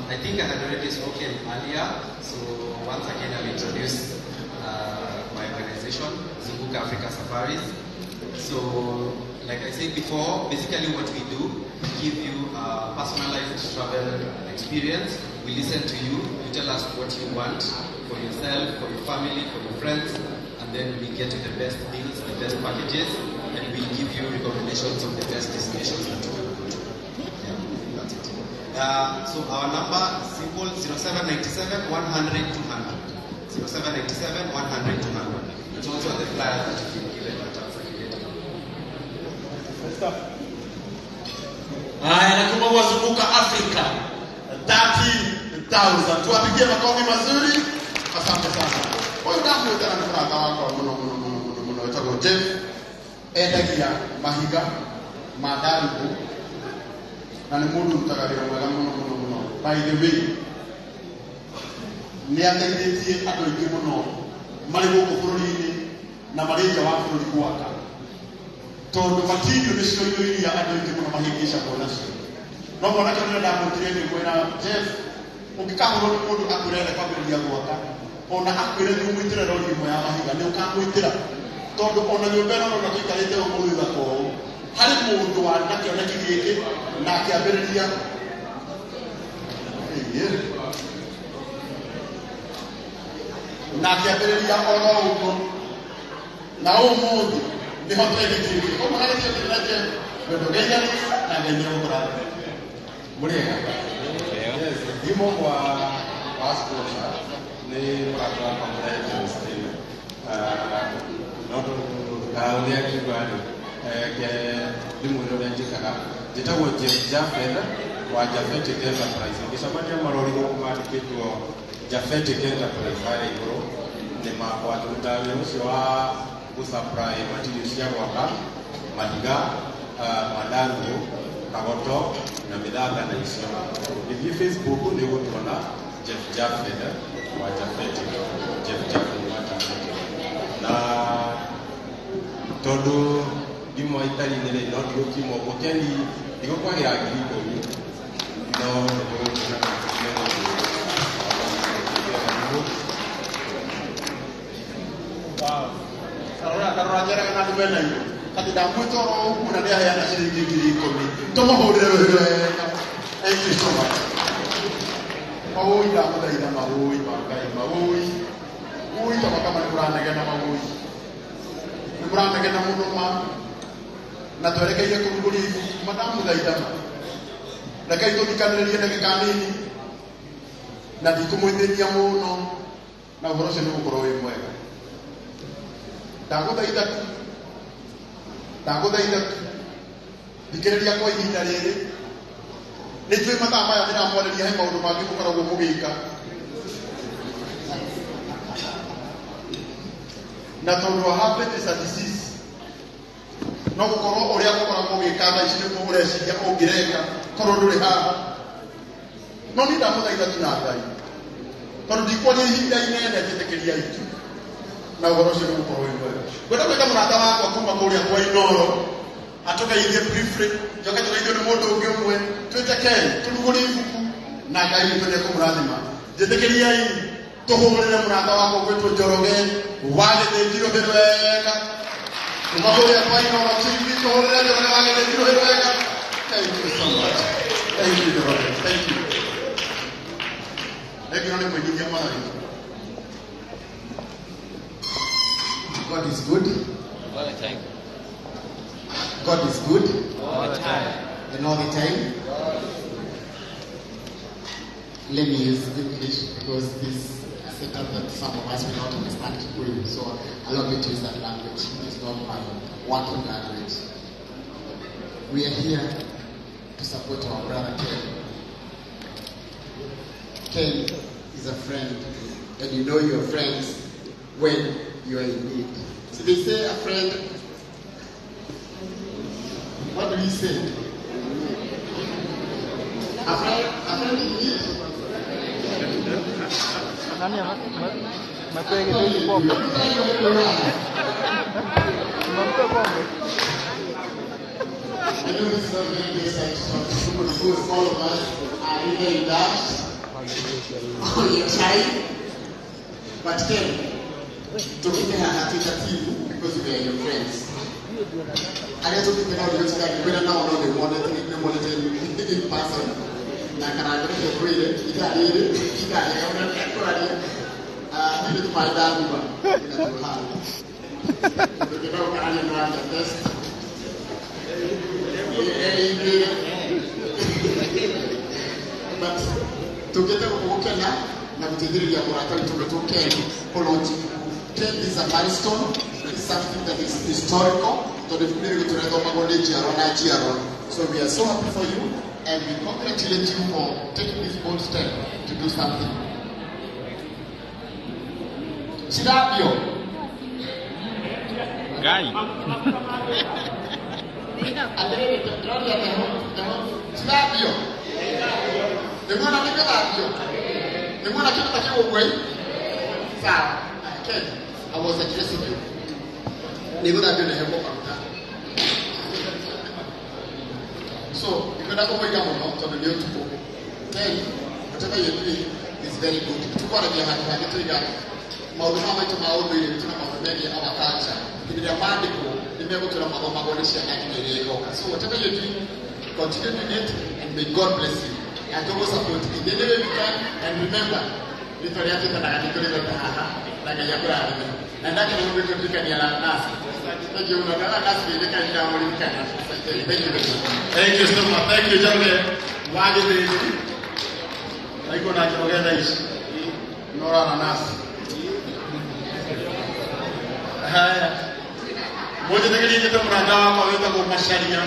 I think I had already spoken earlier, so once again I'll introduce my organization, Zunguka Africa Safaris. So, like I said before, basically what we do, we give you a personalized travel experience. We listen to you, you tell us what you want for yourself, for your family, for your friends, and then we get you the best deals, the best packages, and we give you recommendations of the best destinations that you can go to. Yeah, that's it. So our number is simple: 0797 100 200. 0797 100 200. It's also on the flyer that you've been given at Affiliate. Haya, na kama wazunguka Afrika 30,000. Tuwapigie makofi mazuri. Asante sana. Huyu damu yote anafuraha wako mno itago Jeff endagia mahiga madaruku na ni mundu mtagarira mwega muno. By the way, ni ateithĩtie andũ aingĩ mũno marĩ gũkũ bũrũri-inĩ na marĩ nja wa bũrũri gwaka, tondũ matinio nĩcio indo iria andũ aingĩ mũno mahĩngĩcagwo nacio. No mwanake ũrĩa ndamwĩtire ngĩmwĩra Jeff, ũngĩkahũrwo nĩ mũndũ akwĩrere kwambĩrĩria gwaka, ona akwĩre nĩũmwĩtĩre rori ĩmwe ya mahiga nĩũkamwĩtĩra, tondũ ona nyũmba ĩno no tũikarĩte ũmũthĩ thaka ũũ, harĩ mũndũ warĩ na kĩoneki gĩkĩ na akĩambĩrĩria na akĩambĩrĩria oro ũguo na ũmũthĩ nĩho twĩgĩkĩtie. Koguo harĩ kĩo kĩrĩnajia wendo Ngai na Ngai nĩegũkũrathima. Mũrĩega? Thimo kwa passport nĩ mũrata wakwa mũrete Steve. No ũrĩa kiuga ndĩmwĩre ũrĩa njĩkaga. Njĩtagwo Jeff Jaffet wa Jaffetic Enterprise. Ngĩcemania marori gũkũ mandĩkĩtwo Jaffetic Enterprise harĩa igũrũ nĩ makwa. Tũrutaga wĩra ũcio wa gũsupply material cia gwaka, mahiga, mandarũgũ, kagoto na mĩthanga na icio. Gĩthiĩ Facebook nĩ ũgũtuona Jeff Jaffet wa Jaffetic. Jeff Jaffet wa Jaffetic. Na tondũ ndimo itarĩ-inĩ rĩ, no ndigũkiuma ũguo Keni ndigũkwagĩra 10,000 no karora njeraga na andũ mena indo kati ndamwĩta oro ũguo na nĩaheana ciringi 10,000. Tũmũhũrĩre rũhĩ wega. Thank you so much. Maũi ndamũthaitha maũi ma Ngai maũi. Ũi toma kama nĩ mũranegena maũi. Nĩ mũranegena mũno ma. na twerekeire kuruguri madamu thaidama na kaito dikanĩrĩrie ndagĩka nini na ndikumwĩtĩria mũno na ũhoro ũcio nĩ gũkorwo wĩ mwega. ndagũthaitha thikĩrĩria kwa ihinda rĩrĩ nĩ njũĩ mathaa maya ndĩramwarĩria he maũndũ mangĩ mũkoragwo mũgĩka na tondũ habit is a disease no gũkorwo ũrĩa mũkoragwo mũgĩka thaa ici nĩguo ũreciria ũngĩreka korwo ndũrĩ haha no nĩ ndamũthaitha tu na Ngai tondũ ndikwaria ihinda inene njĩtĩkĩria itu na ũhoro ũcio nĩ gũkorwo wĩ mwega. Ngwenda gwĩta mũrata wakwa kuma kũrĩa kwa Inoro atũgeithie briefly njoke tũgeithio nĩ mũndũ ũngĩ ũmwe twĩte Ken tũrugũrie ibuku na Ngai witũ nĩekũmũrathima. Njĩtĩkĩriai tũhũrĩre mũrata wakwa gwĩtwo Njoroge wagĩthĩnjirwo hĩndĩ wega kuma kũrĩa kwa Inoro TV tũhũrĩre Njoroge wagĩthĩnjirwo hĩndĩ wega. Thank you so much. Thank you Njoroge. Thank you. Thank you. God is good. All the time. God is good. All the time. And all the time. Let me use English because this setup that some of us will not understand Kikuyu. So allow me to use that language. It's not my working language. We are here to support our brother Ken. Ken is a friend, and you know your friends when you are in need. So they say a friend, what do we say? A friend in need. Nani mapege tu pombe. Mampe pombe. I know this is not very exciting because all of us are either in that or you're trying. But then, talking to her because we are your friends. I don't think they know the whether now or not they wanted in person. Now can I get a breeder? You got it. You got it. I need to find out you know, can I run the test? But together we can na kutendea murata wetu Ken Holoti. Ken is a milestone. It's something that is historical. So we are so happy for you and we congratulate you for taking this bold step to do something. Chidabio. Guy. Chidabio. The one I the one I keep away. Ken, I was addressing you. You're going to be the help of that. So, you're going to go down to the new to go. Then, whatever you're doing is very good. To what you have to get Maudama to Maudi to our culture. If you're a medical, remember to Maudama. So, whatever you're doing, continue doing it and may God bless you. And always support in the way we can. And remember, Victoria to the like a Yakura. And that can only be taken in Nasi. Thank you. Thank you so much. Thank you, gentlemen. Why did they I go to organize Nora Nasi? Moja tegeli kita mradawa kwa weta kwa masharia.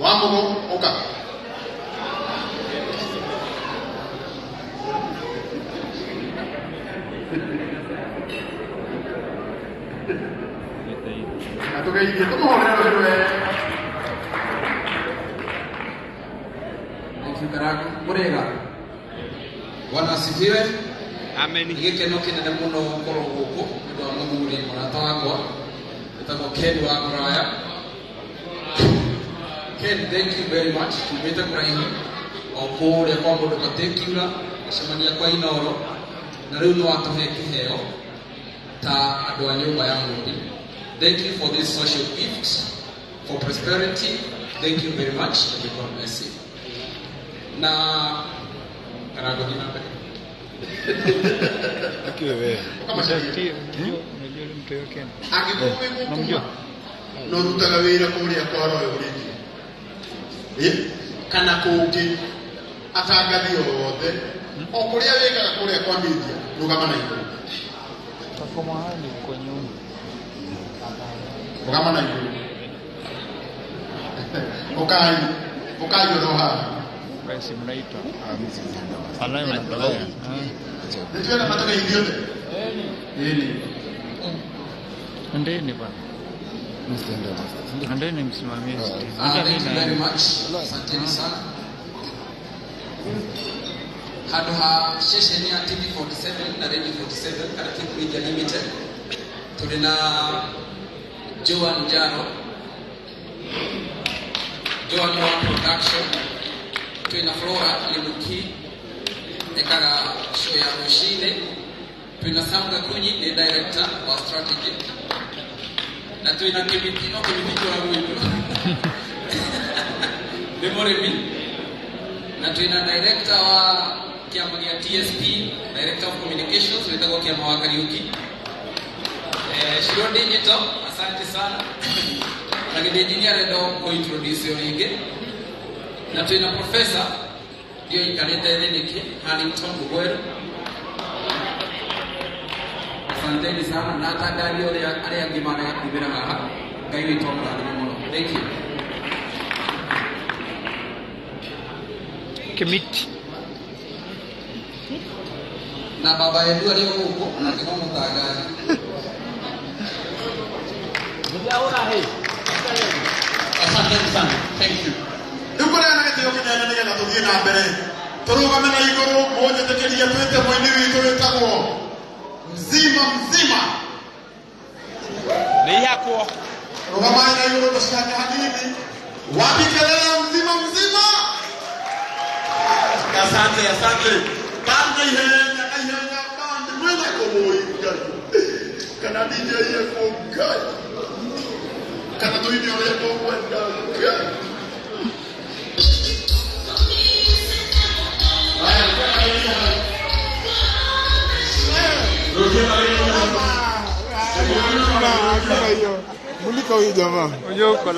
Wambo oka. Bwana asifiwe. Amen. Gikeno kinene muno gukoro guku ndo muthuri murata wakwa etagwo Ken wa Kuraya. Ken, thank you very much. Tumete kuraihu o kuria kwa mundu katekiura acemania kwa Inoro na riu no atuhe kiheo ta andu a nyumba ya mundi. Thank you for this social gift for prosperity. Thank you very much. May God bless you. Na karago ni namba. Akiwa wewe. Kama Unajua mtu yote. Akikuwa no rutaga wira kuria kwa roho urigi kana kungi atangathi yothe o kuria wikaga kuria kwa media rugama na iguru Takoma hali kwa nyuma. rugama na iguru ukai roha Basi mnaita anaye mnaendelea ndio nataka ingie nini ndeni bwana ndeni msimamizi thank you very much asante sana hado ha session ya TV47 na Radio 47 kana Kick Media Limited tulina Joan Jaro Joan Production tuna Flora Limuki ekaga show ya Mushinde tuna Samga Kunyi ni director wa strategy na tuna Kimitino wa Mungu Memorable na tuna director wa kiama ya TSP director of communications wetagwo kiama wa Kariuki Shiro Digital asante sana na gidi engineer ndo ko introduce yenge na tuna professor ndio ikaleta niki Hannington Bugwero asante sana na tandari ole ari angimana ya kubira haha ngai witwa mwana thank you Kimiti na baba yetu aliyo huko na kama mtagani asante sana thank you dukura na kitu kingine nige na tugie na mbere turugame na iguru moja tekeria twete mwini witu wetagwo mzima ni yako rugama na iguru tushaka hadithi wapi kelele mzima asante kanda ihenya bandi mwena komoi kana DJ yako kai kana tu hivi yako kwenda kai mulika huyu jamaa.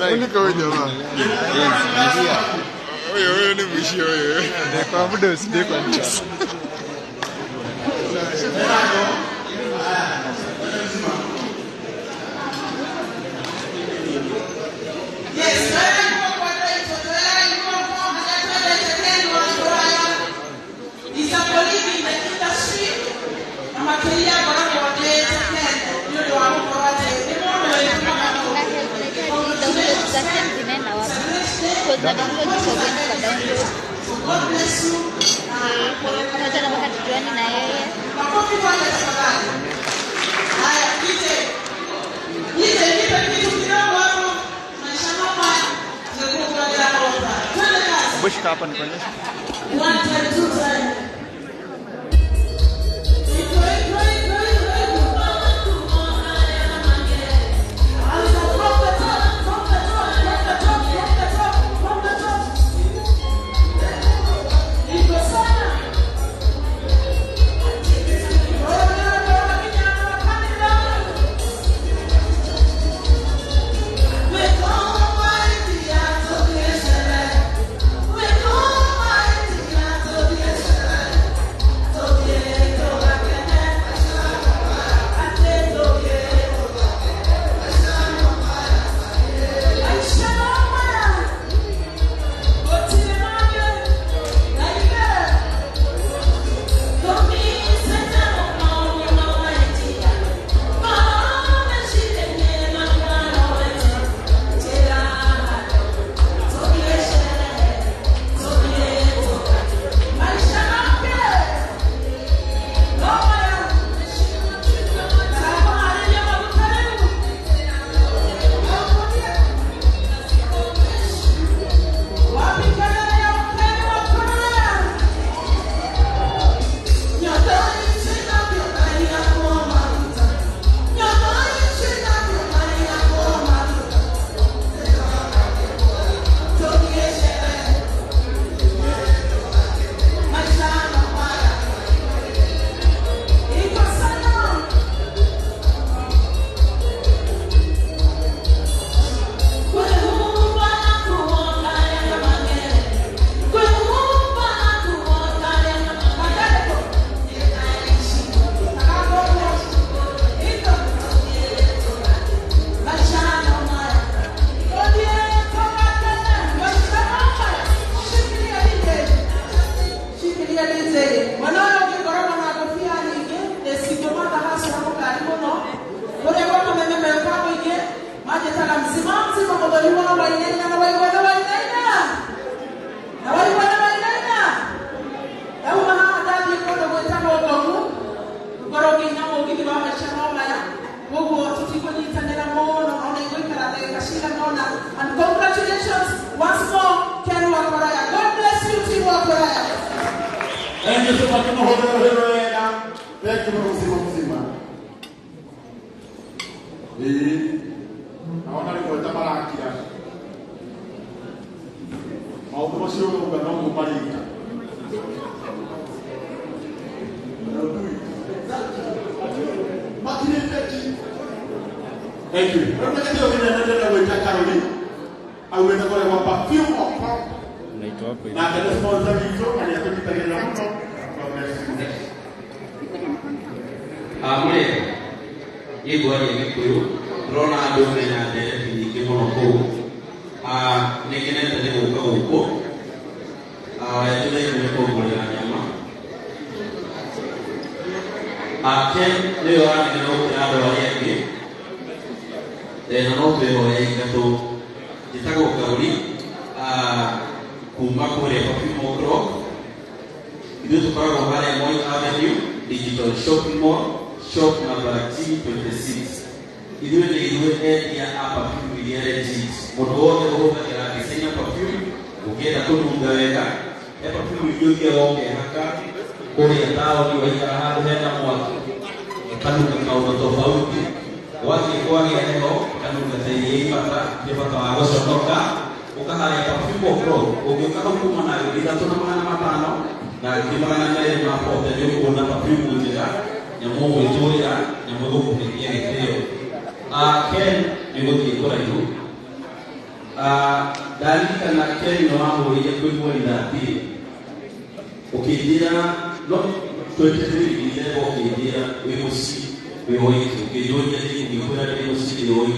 Mulika huyu jamaa. Huyo ni mwishi huyo. Kwa muda usije kwa mchezo. Bush kapan konyesha? Kashila Nona. And congratulations once more, Ken Wakoraya. God bless you, Team Wakoraya. Thank you so much, Mahoda. Thank you, Mzima. Naona ni kwa tabaraki ya. Maono sio ugana kubalika. Thank you. Unataka kuendelea na wewe Caroline? Au unataka kwa perfume au naitwa hapo. Na kana sponsor hizo aliyekutagela mtu. Amre. Yego ya Gikuyu. Rona ado na ndele ni kimono ko. Nikene tani huko. Yule ni kwa nyama. Ken leo anaenda kwa yake. Na noto ya gato jitako kauli kuma kore perfume mokro idu tukara ngale Moi Avenue Digital Shopping Mall shop number T26 idu ya apa perfume ya legit modote hoba ya kisenya perfume ugenda tununga weka perfume yote yonge haka kore tao ni wa hali hena mwaki kanuka kauno tofauti waki kwa leo kanuka tayari pata dipata wagoso toka ukahaya perfume pro ukiuka kuma na bila tuna maana matano na kimana na ile mapote ndio kuna perfume ndio ya Mungu nzuri ya Mungu kupitia hiyo Ken ni mtu kwa hiyo dalika na Ken no mambo ile kwa ndani ukidira no 23 ile ukidira wewe wewe ukijoja ni ukura ni usije wewe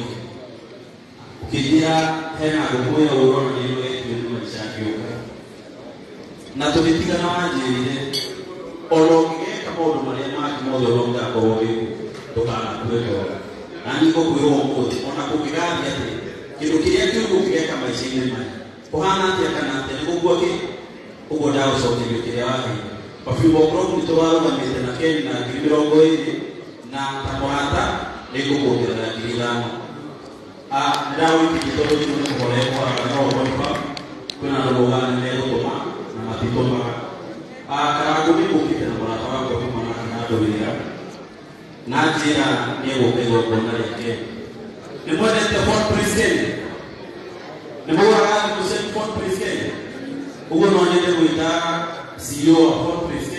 ukidira tena kukoya urona ni wewe ni mashaki na tulipiga na maji ile olonge kama ndo marema kimoja olonga kwa wewe tokana kwetu na niko kuyomo ona kupigana yake kitu kile tu kukiweka maisha ile maji kwa hana tia kana tena kwa ugo dao sote kile wake kwa hivyo kwa mtowao na tena Ken na kibirongo hivi na tamohata niko kuongeza kilimo ndawi kitoro chini kwa leo kwa kuna lugha leo kama na matitoma karago ni kukita na watu wako kwa maana ndio bila na jira ni upezo kwa ndani yake ni moja ya Fort President ni bora kusema Fort President huko naonelea kuita CEO wa Fort President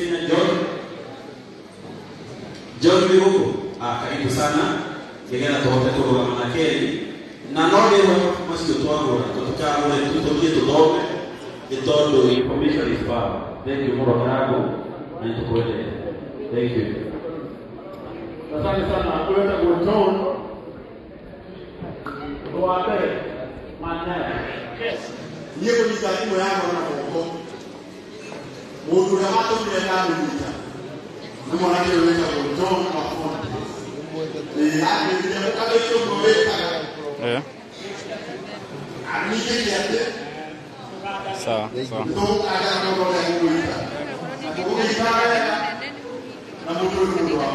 John Miruko karibu sana ngegera tohote kwa manakeli na node wa masio twangu tutoka wale tutokie tudome itondo information is power. Thank you for karago na tukoende. Thank you. Asante sana kuleta kuton kwa mbele maneno. Yes. Yeye ni karibu yangu na Mungu. Mungu na watu ndio ndio ni mwanake yule kuton kwa phone. Hapo ndio kama hiyo mweka. Amije kiate. Sawa. Ndio aga ndio kuita. Na mtu ndio wao.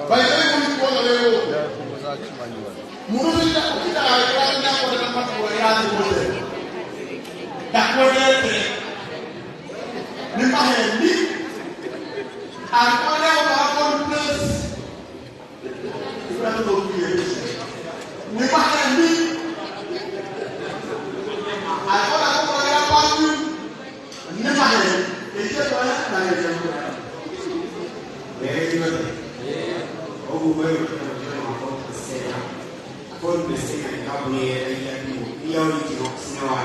By the way, kulikuwa leo. Mungu ndio kitaanza kwa mambo ya yangu. Takwelete. Ni mahindi. Akwana wa place. Ndio ndio. Ni mahindi. Akwana kwa watu. Ni mahindi. Hiyo ndio na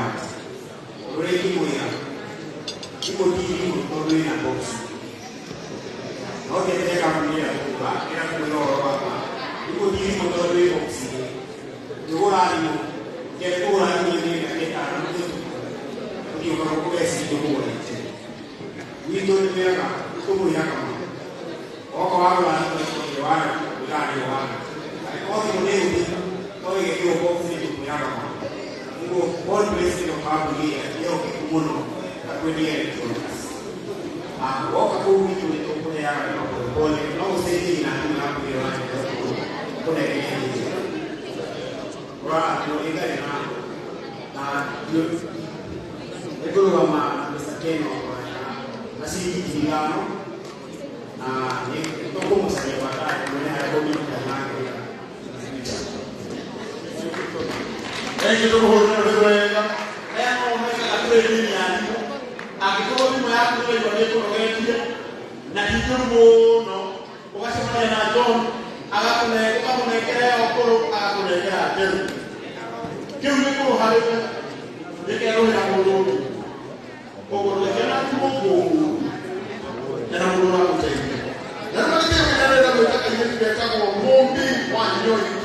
hiyo. kwa kuingia na ndio kama Mr. Ken na sisi kilingano na ndio kwa msanii wa tayari mwenye hapo mimi na Thank you to hold on the akitoa bima yako ile inayokuwa na kidogo no ukasema na John akakuletea okoro akakuletea tena kiu niko halewe nikero na mungu okoro lekana mungu na mungu na mtende na ndio ndio ndio nataka niweke kama mombi wa nyoni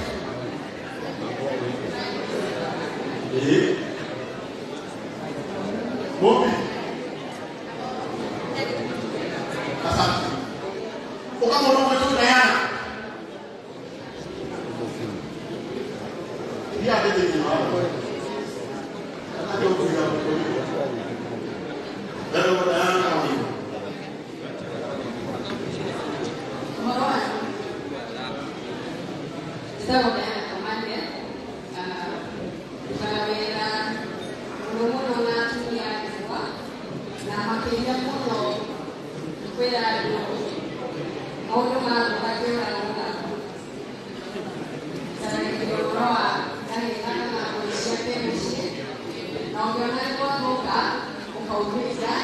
mombi asante ukama unaona Diana ya ndio ndio ndio kuja ndio Diana kama Estamos en Commander. Para ver a Romono na tunia kwa na mapenzi mmono kwenda auto mara kwa kwenda na sasa ndio roa kani kana na kushia mshi na ukiona kwa boka ukauliza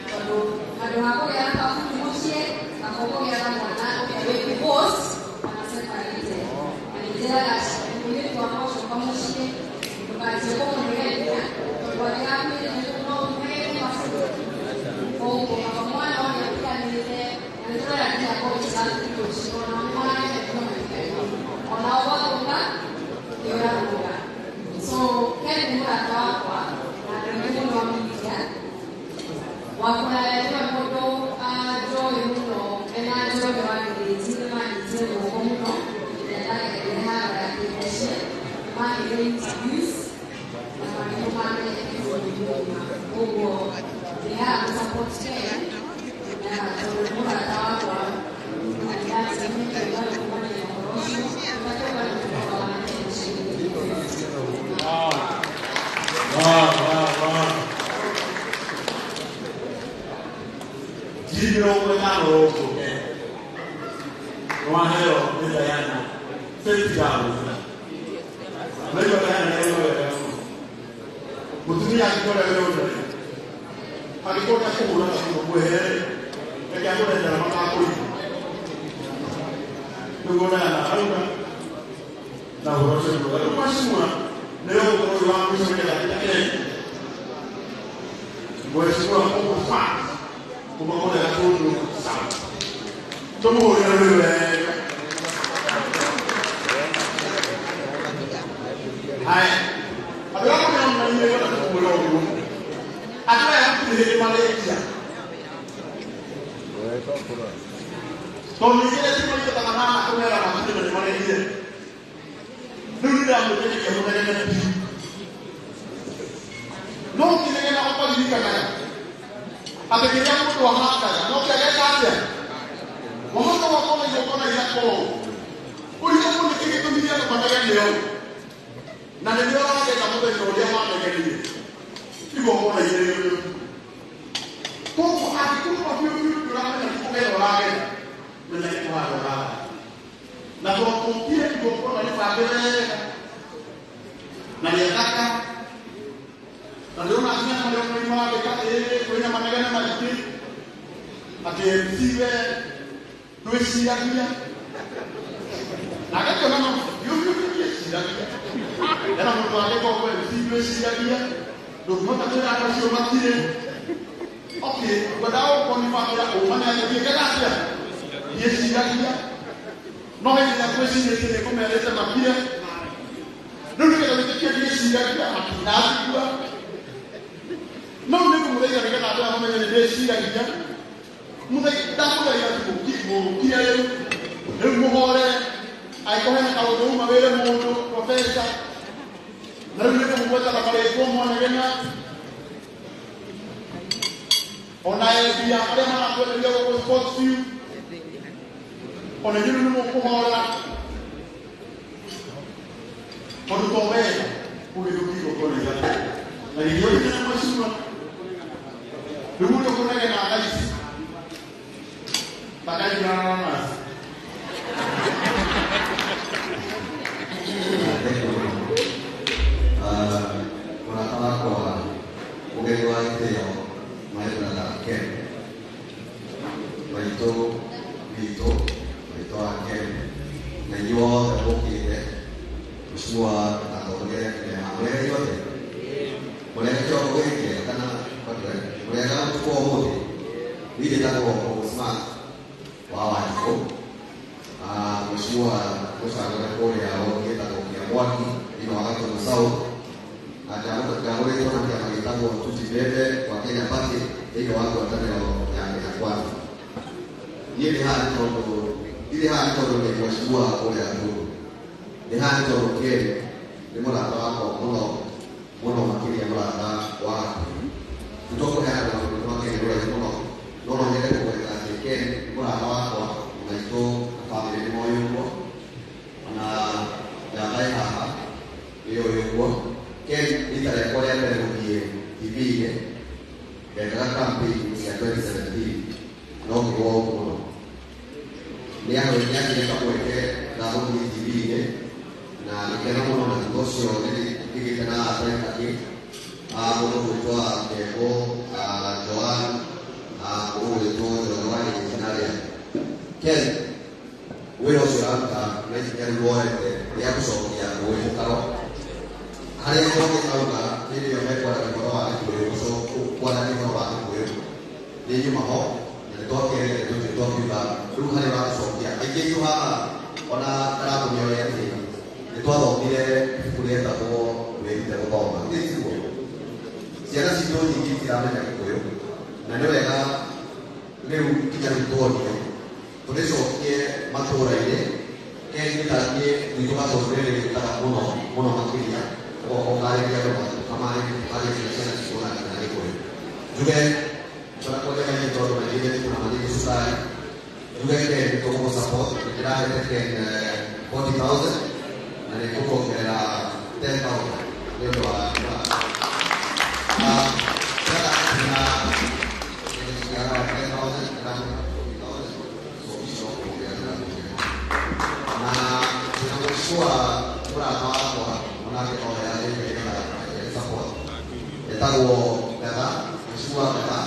kwa wako ya hapa mshi na kwa ya mwana ukiwe boss anasema hivi anitera la kule kwa moto kwa mshi basi kwa mwenyewe kwa yami ndio mwenyewe basi kwa mwana wao pia nile ndio ya kwa sana ndio shona mwana ona wao kwa ndio ya so kile ndio atawa na ndio wa mmoja wakuna ya moto joy mno ena joy wa ndio zima ndio kwa mno ndio ya hara ya my interviews Mutumia akikora leo ndio. Akikora kubura na kuhere. Ndio akora ndio mama akoi. Ndio na haruka. Na uroshe ndio. Kwa shimwa leo kwa wangu sio kile. Mheshimiwa Mungu fa. Kwa moja ya tundu sana. Tomo wewe. Haya. Adoro na mimi wala kumwona huko. Adoro ya kuhili Malaysia. Kwa nini ile siku ile tangamana kwa la mashine ni Malaysia? Ndio ndio ambaye ni kwa nini ni. No kile na hapa ni kama. Ategemea mtu wa hapa, no kile kaje. Mmoja wa kona yokona yako. Ulipo ni kile dunia kwa ndani leo. Na ndio wale kama ndio jamaa ndio hivyo mbona yeye kwa akikupa hiyo tunataka kuelewa wale ndio wale na kwa kumpia ndio kwa nifadhili na yataka na ndio nasema ndio kwa wale kama yeye kwa maneno mazuri atemsiwe tuishi yake na kama mama era mtu alikuwa kwa video sijalia ndio mmoja tena akasio matire okay badao kwa nifanya umana yake kasia yesi sijalia no ile kwa sisi ile kama aleta mapia ndio ndio ile yesi sijalia akinazi kwa no ndio kumlega nikana hata kama ile yesi sijalia mmoja damu ya kitu kia leo ndio muhore aikohena kaudo mabele mundo profesa na yule mmoja la pale kwa mwana ona pia ale mana kwa leo kwa sports view ona yule mmoja kwa mwana kwa tobe umerukiwa kwa njia. Na ndio ile mashua. Ndio kuna na analysis. Bakali na kwa ugeni wa itheo maitha na Ken maitho maitho wa Ken na inyuothe mũkĩte ũcio atongoria mũrega iothe mũrega kĩongo gĩkĩ kana mũrega ũtukũ ũmũthĩ niĩ njĩtagwo Smart wa Wanjikũ mũcio gũcagũra kũrĩa gĩtagwo kĩa Mwaki thĩinĩ wa Gatũndũ South Gagũrĩtwo na kĩama gĩtagwo Tutibebe kwa Kenya Party thĩinĩ wa ngwatanĩro ya kwanza. Niĩ ndĩ haha nĩ tondũ nĩ mheshimiwa ũrĩa Ngũndũ. Ndĩ haha nĩ tondũ Ken nĩ mũrata wakwa mũno makĩria mũrata wa hakuhĩ. Nĩtũkũheana maũndũ ma Ken ũrĩa mũno no no nyende kũmwĩra atĩ Ken nĩ mũrata wakwa maitũ na bamĩrĩ nĩ moĩ ũguo na njamba ĩ haha nĩoĩ ũguo. Ken rita rĩakwa rĩa mbere gũthiĩ TV-inĩ ndekaga campaign cia 2017 no ngĩgwa mũno. Nĩagire kamweke ga gũthiĩ TV-inĩ na ngĩkena mũno na thutha ũcio nĩngĩgĩte na arata aingĩ mũndũ gwĩtwo Kembo, Joan, mũndũ gwĩtwo Njoro wa Gĩkĩnarĩa. Ken wĩra ũcio ũraruta na ikinya rĩu woete rĩa gũcokia rũĩ harĩa mũndũ auga hĩndĩ ĩyo mekwaria ũhoro wa Gĩkũyũ kwaria ũhoro wa Gĩkũyũ nĩ nyuma ho na nĩtwakerire tũkiuga rĩu harĩ wa gũcokia aingĩ itũ haha ona karamu ĩyo ya tĩri nĩtwathomire ibuku rĩetagwo Wĩrute Gũthoma. Gĩtiguo ciana citũ nyingĩ itiramenya Gĩkũyũ na nĩ wega rĩu kinya rĩu tuonio tũrĩcokie matũũra-inĩ. Ken nĩtaniĩ gwitũ Gatũndũ rĩrĩ rĩtaga mũno makĩria okarĩkia kamarĩkia ciana cikũra na Gĩkũyũ. Njuge tũrakwenda kaingĩ tondũ maingĩ kuna mathĩgĩ cukari. Njuge Ken tũkũmũsupport nĩndĩrahete Ken 40,000 na nĩtũkuongerera 10,000 nĩ ũndũ wa mũrata wakwa onake no wega support etagwo Betha Mheshimiwa Betha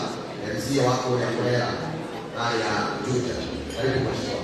MC wa kũrĩa Mũrera harĩa Juja. Karibu Mheshimiwa.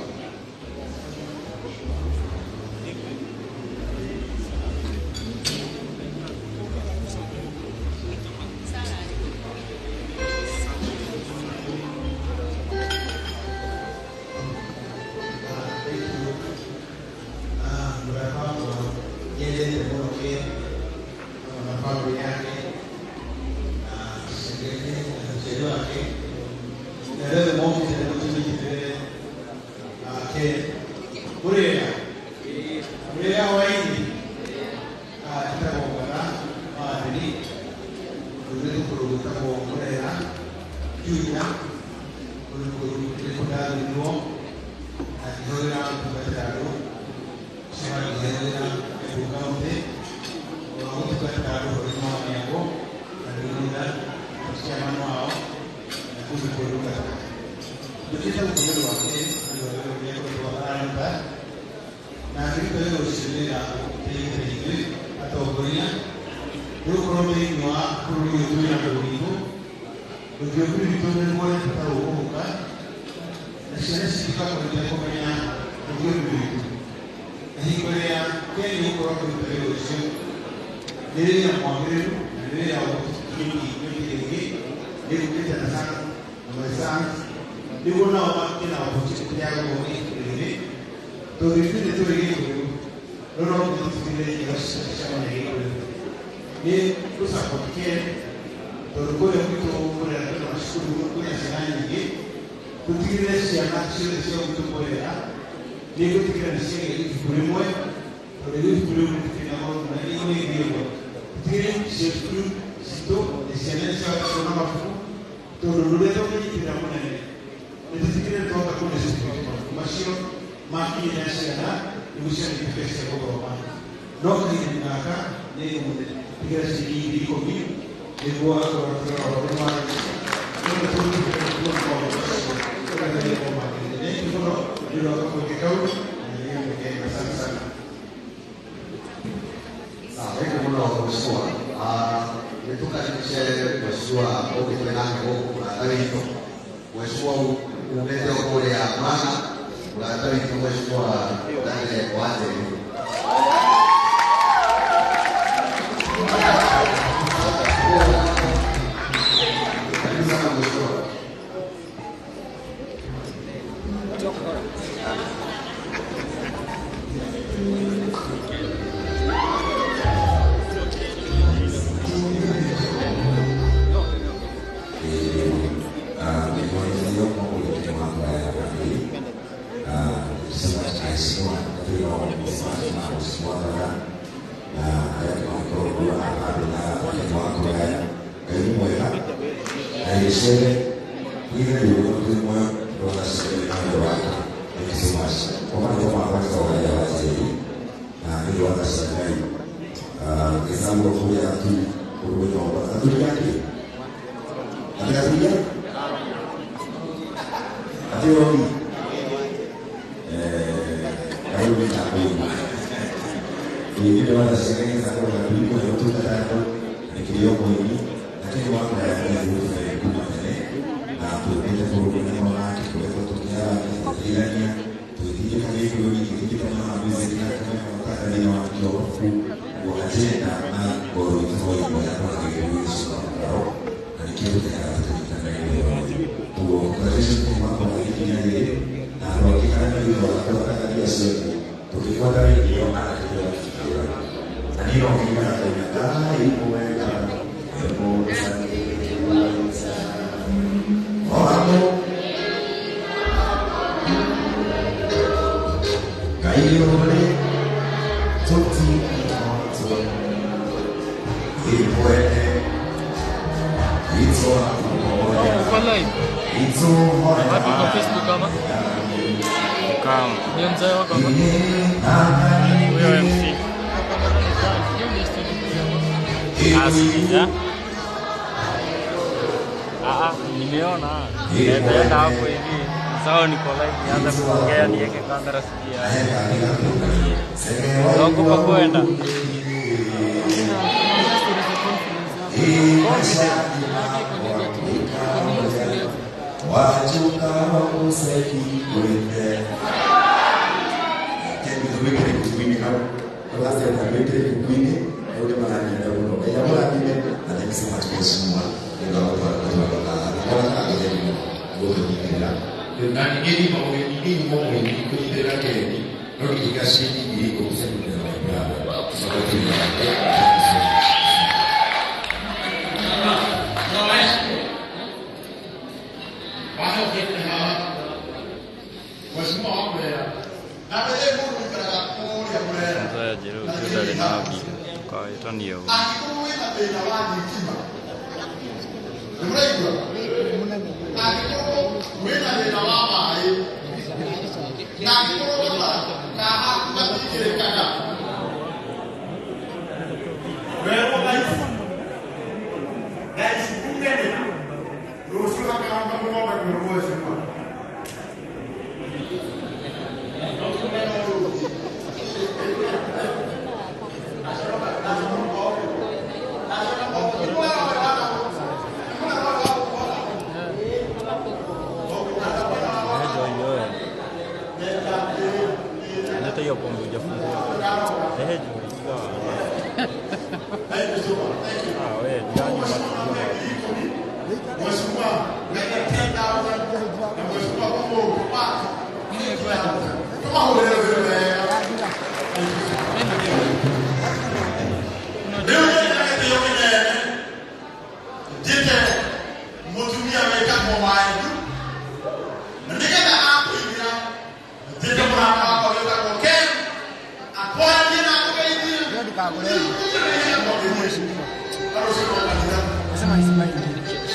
no kinaka ni piga shilingi iko hivi ni kwa watu wa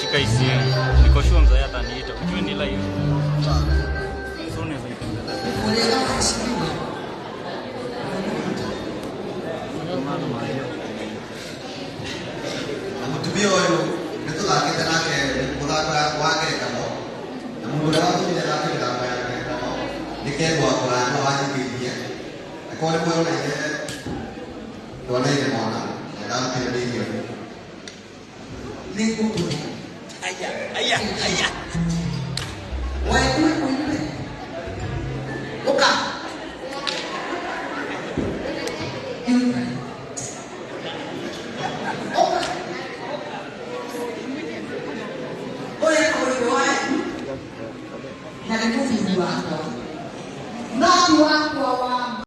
Shika hisia. Niko sure mzee ataniita. Ujue ni live. So unaweza ipenda. Mutumia huyu nitugakite nake muthaka wake kamo na mundu wa tumia nake mithako yake kamo nikendwa kurano wanyigithie akore mwe ona ine ndona ine mwana ndampira ndio nikutu aya